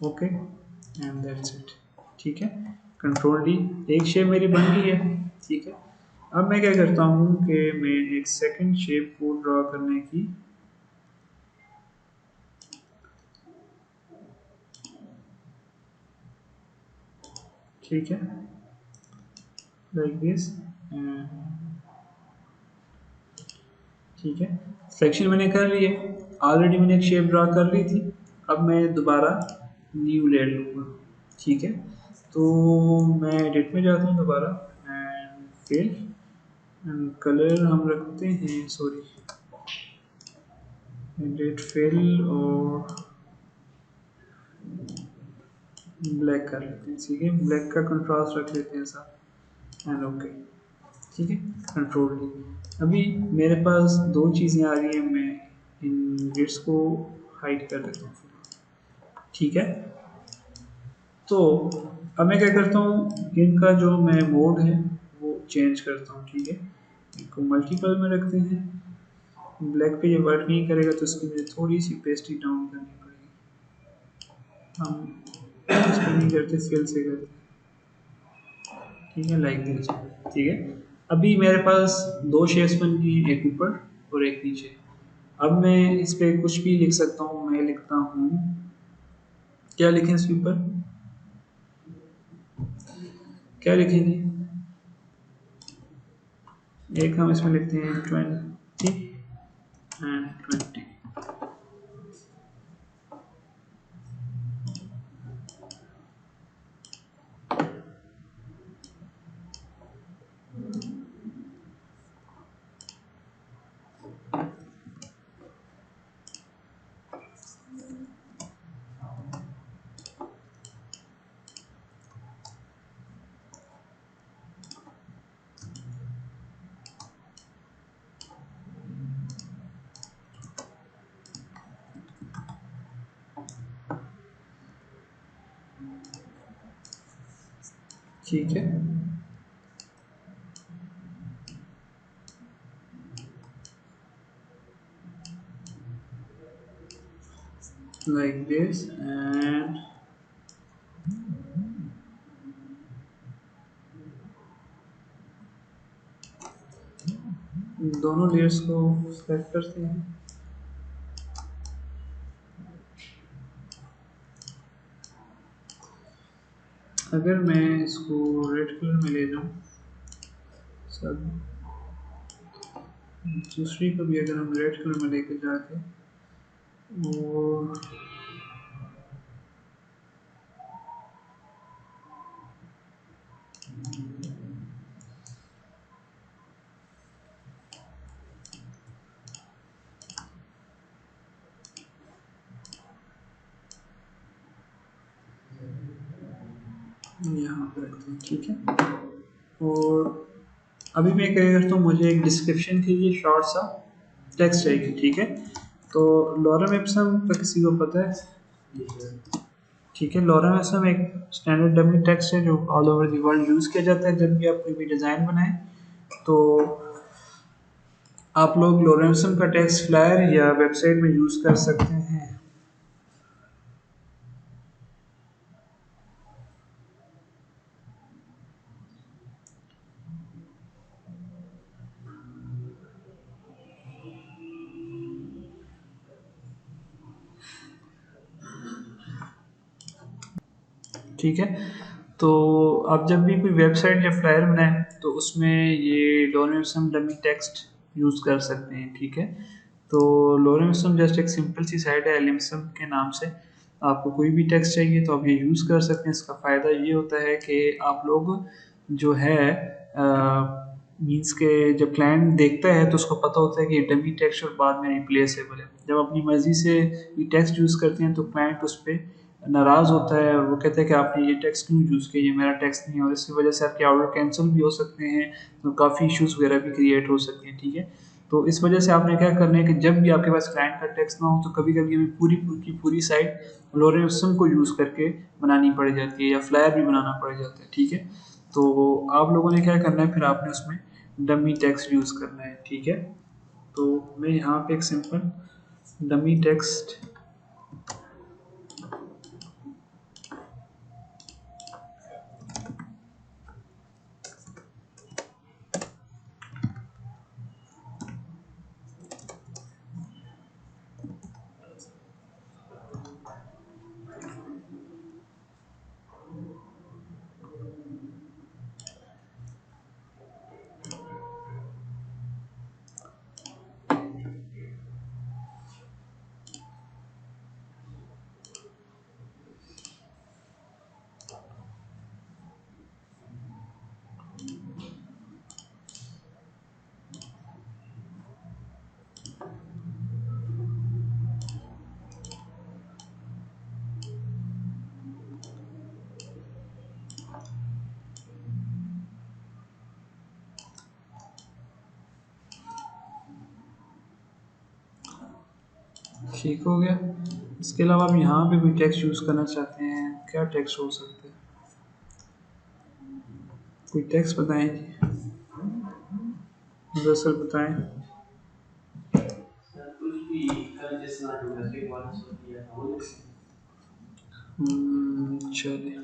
okay, and that's it, ठीक है। कंट्रोल डी, एक शेप मेरी बन गई है, ठीक है। अब मैं क्या करता हूँ कि मैं एक सेकंड शेप को ड्रॉ करने की, ठीक है, लाइक दिस, ठीक है। सिलेक्शन मैंने कर ली है, ऑलरेडी मैंने एक शेप ड्रा कर ली थी। अब मैं दोबारा न्यू लेयर लूँगा, ठीक है। तो मैं एडिट में जाता हूँ दोबारा, एंड फिल एंड कलर हम रखते हैं, सॉरी, एडिट फिल और ब्लैक कर लेते हैं, ठीक है। ब्लैक का कंट्रास्ट रख लेते हैं साथ, एंड ओके, ठीक है। Control D. अभी मेरे पास दो चीज़ें आ रही हैं, मैं इन ग्रिड्स को हाइड कर देता हूँ, ठीक है। तो अब मैं क्या करता हूँ, इनका जो मैं मोड है वो चेंज करता हूँ, ठीक है। इनको मल्टीपल में रखते हैं, ब्लैक पे ये वर्क नहीं करेगा तो इसकी मुझे थोड़ी सी पेस्टी डाउन करनी पड़ेगी। हम इस पर नहीं करते, फिल से करते, ठीक है, लाइक दिस, ठीक है। अभी मेरे पास दो शेप्स बन गई, एक ऊपर और एक नीचे। अब मैं इस पे कुछ भी लिख सकता हूँ, मैं लिखता हूँ, क्या लिखें इसके ऊपर, क्या लिखेंगे, एक हम इसमें लिखते हैं 20 एंड 20, ठीक है। like this and दोनों लेयर्स को सेलेक्ट करते हैं। अगर मैं इसको रेड कलर में ले जाऊँ, सब दूसरी को भी अगर हम रेड कलर में लेके जाके और यहाँ पे रखते हैं, ठीक है। और अभी मैं क्या करता हूँ, मुझे एक डिस्क्रिप्शन के लिए शॉर्ट सा टेक्स्ट चाहिए, ठीक है। तो लॉरम एप्सम का किसी को पता है? ठीक है, लॉरम एप्सम एक स्टैंडर्ड डमी टेक्स्ट है जो all over the world use किया जाता है जब भी आप कोई भी डिज़ाइन बनाएं। तो आप लोग लॉरम एप्सम का टेक्स्ट फ्लायर या वेबसाइट में यूज़ कर सकते हैं। ठीक है, तो आप जब भी कोई वेबसाइट या फ्लायर बनाएं तो उसमें ये लोरेंसम डमी टेक्स्ट यूज़ कर सकते हैं, ठीक है। तो लोरेंसम जस्ट एक सिंपल सी साइट है एलिम्सम के नाम से। आपको कोई भी टेक्स्ट चाहिए तो आप ये यूज़ कर सकते हैं। इसका फ़ायदा ये होता है कि आप लोग जो है मीन्स के जब क्लाइंट देखता है तो उसको पता होता है कि ये डमी टेक्स्ट और बाद में रिप्लेसेबल है। जब अपनी मर्ज़ी से ये टेक्स्ट यूज़ करते हैं तो क्लाइंट उस पर नाराज़ होता है और वो कहता है कि आपने ये टेक्स्ट क्यों यूज़ किया, ये मेरा टेक्स्ट नहीं है, और इसकी वजह से आपके ऑर्डर कैंसिल भी हो सकते हैं और काफ़ी इश्यूज़ वगैरह भी क्रिएट हो सकते हैं, ठीक है। तो इस वजह से आपने क्या करना है कि जब भी आपके पास क्लाइंट का टेक्स्ट ना हो तो कभी कभी हमें पूरी की पूरी साइट लोरेंसम को यूज़ करके बनानी पड़ जाती है या फ्लायर भी बनाना पड़ जाता है, ठीक है। तो आप लोगों ने क्या करना है, फिर आपने उसमें डमी टेक्स्ट यूज़ करना है, ठीक है। तो मैं यहाँ पे एक सिंपल डमी टेक्स्ट ठीक हो गया। इसके अलावा आप यहाँ पे भी टेक्स्ट यूज़ करना चाहते हैं, क्या टेक्स्ट हो सकता है? कोई टेक्स्ट बताएं जी, दरअसल बताएं। सर कुछ भी कल जितना डोमेस्टिक वायलेंस होती है वो लिखें। चलिए,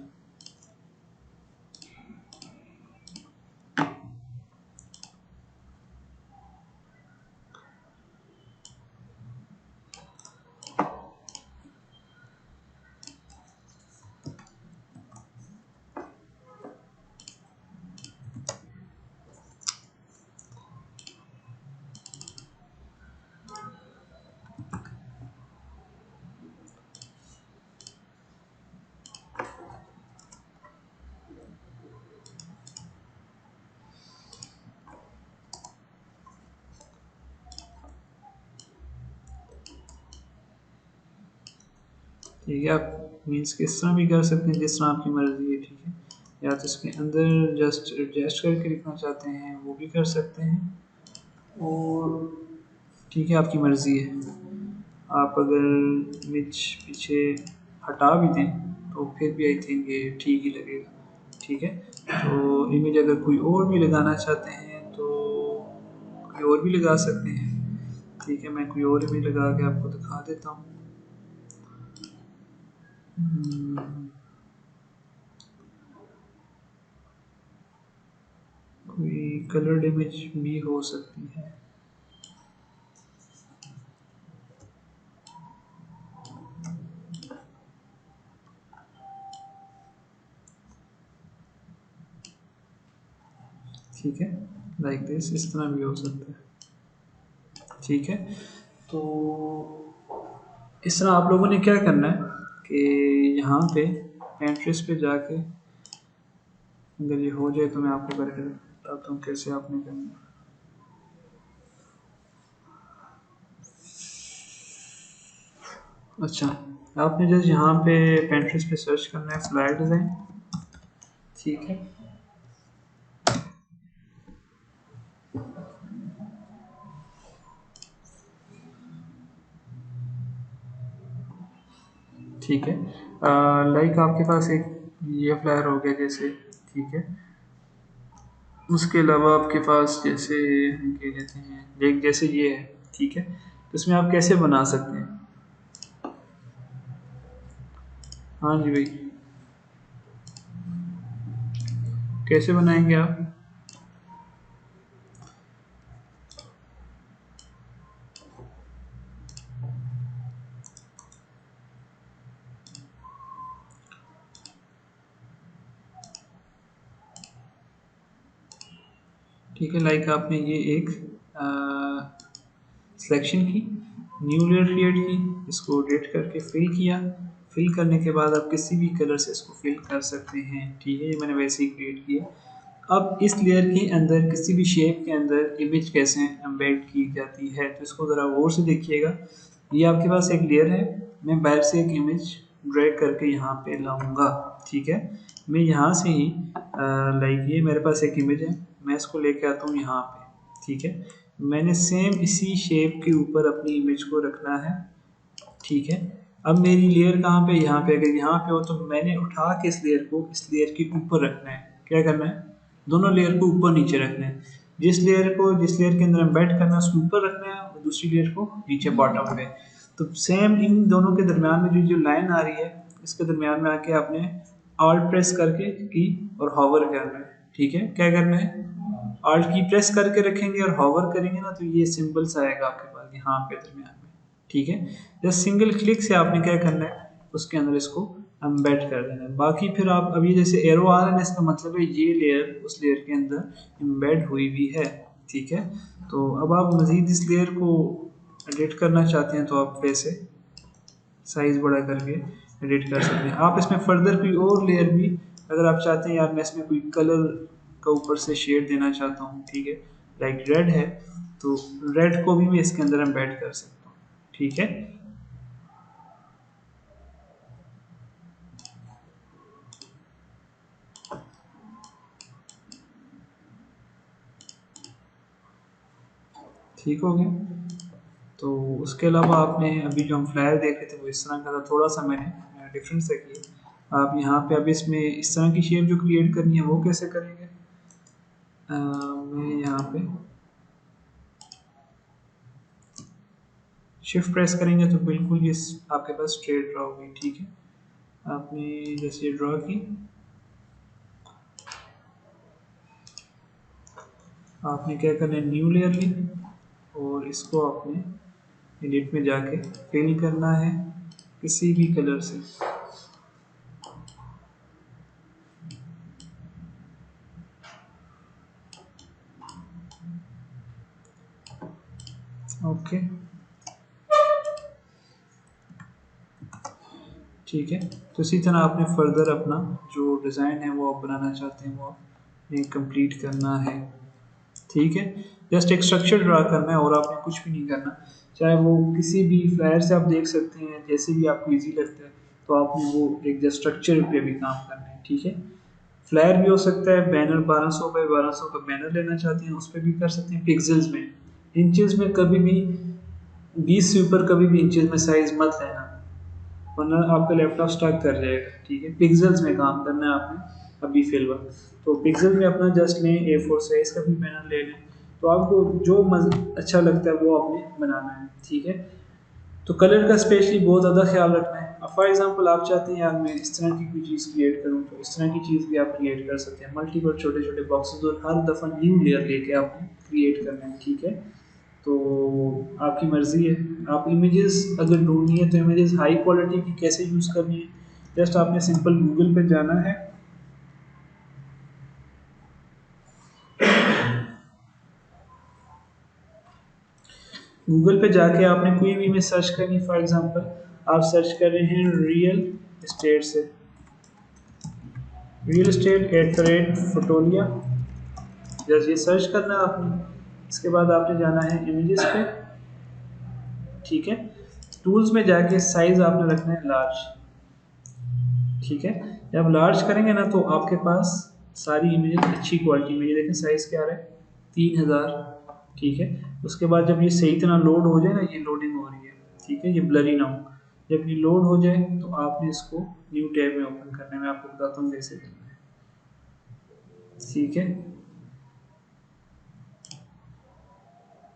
ठीक है, आप मीन्स किस तरह भी कर सकते हैं जिस तरह आपकी मर्ज़ी है, ठीक है। या तो इसके अंदर जस्ट एडजस्ट करके लिखना चाहते हैं वो भी कर सकते हैं, और ठीक है आपकी मर्ज़ी है। आप अगर इमेज पीछे हटा भी दें तो फिर भी आई थिंक ये ठीक ही लगेगा, ठीक है। तो इमेज अगर कोई और भी लगाना चाहते हैं तो कोई और भी लगा सकते हैं, ठीक है। मैं कोई और इमेज लगा के आपको दिखा देता हूँ। कोई कलर्ड इमेज भी हो सकती है, ठीक है। लाइक दिस, इस तरह भी हो सकता है, ठीक है। तो इस तरह आप लोगों ने क्या करना है कि यहाँ पे Pinterest पे जाके, अगर ये हो जाए तो मैं आपको करके बताता हूँ कैसे आपने करना है। अच्छा, आपने जस्ट यहाँ पे Pinterest पे सर्च करना है फ्लायर डिज़ाइन, ठीक है। ठीक है, लाइक आपके पास एक ये फ्लायर हो गया जैसे, ठीक है। उसके अलावा आपके पास जैसे हम कह लेते हैं एक जैसे ये है, ठीक है। तो इसमें आप कैसे बना सकते हैं? हाँ जी भाई, कैसे बनाएंगे आप? ठीक है, लाइक आपने ये एक सिलेक्शन की, न्यू लेयर क्रिएट की, इसको एडिट करके फिल किया। फिल करने के बाद आप किसी भी कलर से इसको फिल कर सकते हैं, ठीक है। ये मैंने वैसे ही क्रिएट किया। अब इस लेयर के अंदर किसी भी शेप के अंदर इमेज कैसे एम्बेड की जाती है, तो इसको ज़रा गौर से देखिएगा। ये आपके पास एक लेयर है, मैं बाहर से एक इमेज ड्रैग करके यहाँ पे लाऊंगा, ठीक है। मैं यहाँ से ही लाइक ये मेरे पास एक इमेज है, मैं इसको लेके आता हूँ यहाँ पे, ठीक है। मैंने सेम इसी शेप के ऊपर अपनी इमेज को रखना है, ठीक है। अब मेरी लेयर कहाँ पे, यहाँ पे। अगर यहाँ पे हो तो मैंने उठा के इस लेयर को इस लेयर के ऊपर रखना है। क्या करना है? दोनों लेयर को ऊपर नीचे रखना है। जिस लेयर के अंदर एम्बेड करना है उसको ऊपर रखना है, और दूसरी लेयर को नीचे बॉटम पे। तो सेम इन दोनों के दरमियान में जो जो लाइन आ रही है, इसके दरमियान में आके आपने ऑल्ट प्रेस करके की और हॉवर करना है, ठीक है। क्या करना है? ऑल्ट की प्रेस करके रखेंगे और हॉवर करेंगे ना, तो ये सिंबल्स आएगा आपके पास यहाँ पे दरमियान में, ठीक है। जस्ट सिंगल क्लिक से आपने क्या करना है, उसके अंदर इसको एम्बेड कर देना है। बाकी फिर आप अभी जैसे एरो आ रहा है, इसका मतलब है ये लेयर उस लेयर के अंदर एम्बेड हुई भी है, ठीक है। तो अब आप मज़ीद इस लेयर को एडिट करना चाहते हैं तो आप वैसे साइज बड़ा करके एडिट कर सकते हैं। आप इसमें फर्दर कोई और लेयर भी अगर आप चाहते हैं, यार मैं इसमें कोई कलर का ऊपर से शेड देना चाहता हूँ, ठीक है। लाइक रेड है, तो रेड को भी मैं इसके अंदर एम्बेड कर सकता हूँ, ठीक है। ठीक हो गया। तो उसके अलावा आपने अभी जो हम फ्लायर देख रहे थे वो इस तरह का था, थोड़ा सा मैंने डिफरेंट से किया। आप यहाँ पे अब इसमें इस तरह की शेप जो क्रिएट करनी है वो कैसे करेंगे? मैं यहाँ पे शिफ्ट प्रेस करेंगे तो बिल्कुल ये आपके पास स्ट्रेट ड्रा होगी, ठीक है। आपने जैसे ड्रा की, आपने क्या करना है, न्यू लेयर ली और इसको आपने एडिट में जाके फिल करना है किसी भी कलर से। ओके, ठीक है। तो इसी तरह आपने फर्दर अपना जो डिज़ाइन है वो आप बनाना चाहते हैं वो आपने कंप्लीट करना है, ठीक है। जस्ट एक स्ट्रक्चर ड्रा करना है और आपने कुछ भी नहीं करना। चाहे वो किसी भी फ्लायर से आप देख सकते हैं, जैसे भी आपको इजी लगता है, तो आपने वो एक जस्ट स्ट्रक्चर पे भी काम करना है, ठीक है। फ्लायर भी हो सकता है, बैनर 1200 बाई 1200 का बैनर लेना चाहते हैं उस पर भी कर सकते हैं। पिक्सल्स में, इंचेस में कभी भी 20 से ऊपर कभी भी इंचेस में साइज मत लेना, वरना आपका लैपटॉप स्टक कर जाएगा, ठीक है। पिक्सल्स में काम करना है आपने अभी फिलहाल। तो पिक्सल में अपना जस्ट लें, A4 साइज का भी बैनर ले लें, तो आपको जो अच्छा लगता है वो आपने बनाना है, ठीक है। तो कलर का स्पेशली बहुत ज़्यादा ख्याल रखना है। अब फॉर एग्जांपल आप चाहते हैं यार मैं इस तरह की कोई चीज़ क्रिएट करूँ, तो इस तरह की चीज़ भी आप क्रिएट कर सकते हैं। मल्टीपल छोटे छोटे बॉक्सेस और हर दफ़ा न्यू लेयर लेके आपने क्रिएट करना है, ठीक है। तो आपकी मर्ज़ी है। आप इमेजेस अगर ढूंढनी है तो इमेजेस हाई क्वालिटी की कैसे यूज़ करनी है, जस्ट आपने सिंपल गूगल पे जाना है। गूगल पे जाके आपने कोई भी इमेज सर्च करनी है, फॉर एग्जांपल आप सर्च कर रहे हैं रियल एस्टेट से, रियल एस्टेट @फोटोलिया, जैसे ये सर्च करना है आपने। इसके बाद आपने जाना है इमेजेस पे, ठीक है। टूल्स में जाके साइज आपने रखना है लार्ज, ठीक है। जब लार्ज करेंगे ना तो आपके पास सारी इमेजेस अच्छी क्वालिटी में, ये देखें साइज क्या आ रहा है 3000, ठीक है। उसके बाद जब ये सही तरह लोड हो जाए ना, ये लोडिंग हो रही है, ठीक है, ये ब्लरी ना हो। जब ये लोड हो जाए तो आपने इसको न्यू टैब में ओपन करने में, आपको बताता हूँ कैसे करना है, ठीक है।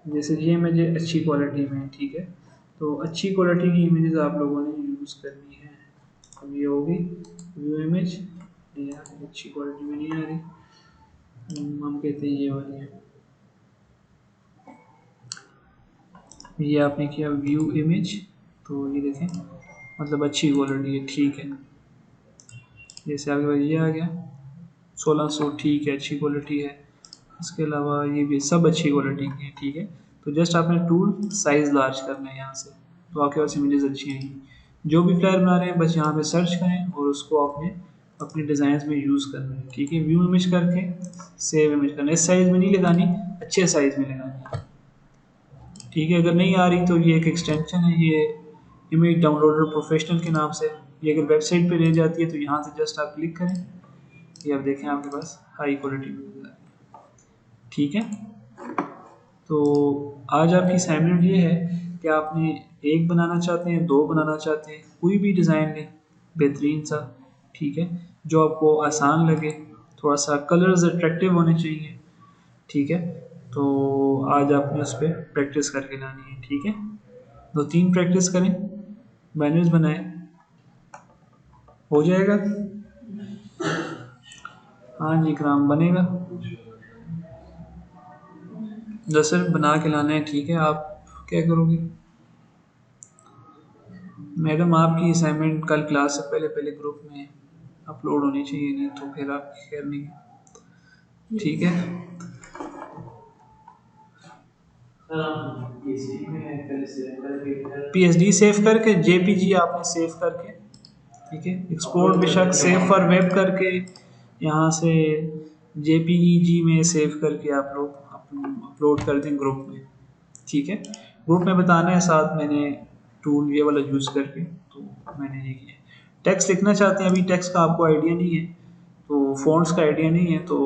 जैसे ये इमेज अच्छी क्वालिटी में है, ठीक है, तो अच्छी क्वालिटी की इमेजेस आप लोगों ने यूज़ करनी है। अब ये होगी व्यू इमेज, यार अच्छी क्वालिटी में नहीं आ रही, हम कहते हैं ये वाली है, ये आपने किया व्यू इमेज, तो ये देखें मतलब अच्छी क्वालिटी है, ठीक है। जैसे आपके पास ये आ गया 1600, ठीक है, अच्छी क्वालिटी है। इसके अलावा ये भी सब अच्छी क्वालिटी की है, ठीक है। तो जस्ट आपने टूल साइज लार्ज करना है यहाँ से, तो आपके पास इमेजेस अच्छी आएंगी। जो भी फ्लायर बना रहे हैं बस यहाँ पे सर्च करें और उसको आपने अपने डिज़ाइन में यूज़ करना है, ठीक है। व्यू इमेज करके सेव इमेज करना है, इस साइज़ में नहीं लगानी, अच्छे साइज़ में लगानी है, ठीक है। अगर नहीं आ रही तो ये एक एक्सटेंशन है, ये इमेज डाउनलोडर प्रोफेशनल के नाम से, ये अगर वेबसाइट पे ले जाती है तो यहाँ से जस्ट आप क्लिक करें, ये आप देखें आपके पास हाई क्वालिटी में, ठीक है। तो आज आपकी असाइनमेंट ये है कि आपने एक बनाना चाहते हैं, दो बनाना चाहते हैं, कोई भी डिज़ाइन लें बेहतरीन सा, ठीक है, जो आपको आसान लगे, थोड़ा सा कलर्स अट्रैक्टिव होने चाहिए, ठीक है। तो आज आपने उस पर प्रैक्टिस करके लानी है, ठीक है। 2-3 प्रैक्टिस करें, बैनर्स बनाएं, हो जाएगा। हाँ जी इकराम बनेगा, दरअसल बना के लाना है, ठीक है। आप क्या करोगे मैडम, आपकी असाइनमेंट कल क्लास से पहले पहले ग्रुप में अपलोड होनी चाहिए, नहीं तो फिर आप खैर नहीं, ठीक है। सर आप पीएचडी में पहले सेव करके फिर पीएचडी सेव करके जेपीजी आपने सेव करके, ठीक है, एक्सपोर्ट बेशक सेव फॉर वेब करके यहाँ से जेपीजी में सेव करके आप लोग अपलोड कर दें ग्रुप में, ठीक है। ग्रुप में बताना है साथ मैंने टूल ये वाला यूज़ करके, तो मैंने ये किया। टेक्स्ट लिखना चाहते हैं, अभी टेक्स्ट का आपको आइडिया नहीं है, तो फ़ॉन्ट्स का आइडिया नहीं है, तो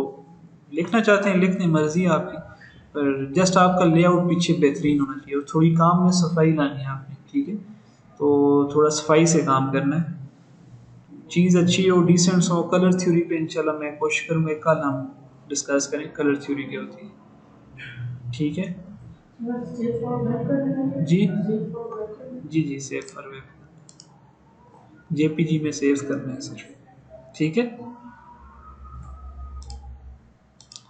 लिखना चाहते हैं लिख दें, मर्ज़ी है आपकी, पर जस्ट आपका लेआउट पीछे बेहतरीन होना चाहिए और थोड़ी काम में सफाई लानी है आपने, ठीक है। तो थोड़ा सफाई से काम करना है, चीज़ अच्छी हो, डिसेंट हो। कलर थ्योरी पे इंशाल्लाह मैं कोशिश करूँगा कल हम डिस्कस करें कलर थ्योरी क्या होती है, ठीक है जी। जी जी सेव फॉर वेब जेपीजी में सेव करना है सर, ठीक है,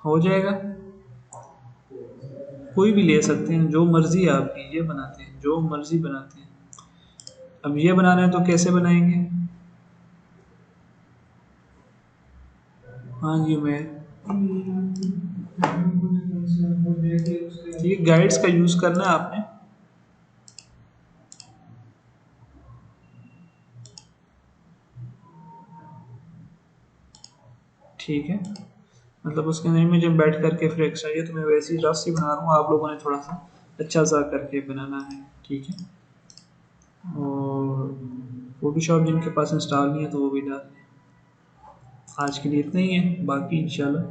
हो जाएगा। कोई भी ले सकते हैं, जो मर्ज़ी है आपकी, ये बनाते हैं जो मर्ज़ी बनाते हैं। अब ये बनाना है तो कैसे बनाएंगे, हाँ जी मैं, ठीक, गाइड्स का यूज़ करना है आपने, ठीक है। मतलब उसके अंदर में जब बैठ करके फिर एक्स्ट्रा, ये तो मैं वैसे ही रफ ही बना रहा हूँ, आप लोगों ने थोड़ा सा अच्छा सा करके बनाना है, ठीक है। और फोटोशॉप जिनके पास इंस्टॉल नहीं है तो वो भी डाल दें। आज के लिए इतना ही है, बाकी इंशाल्लाह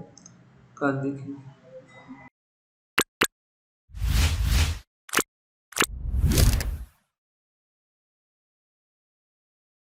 कल देखेंगे।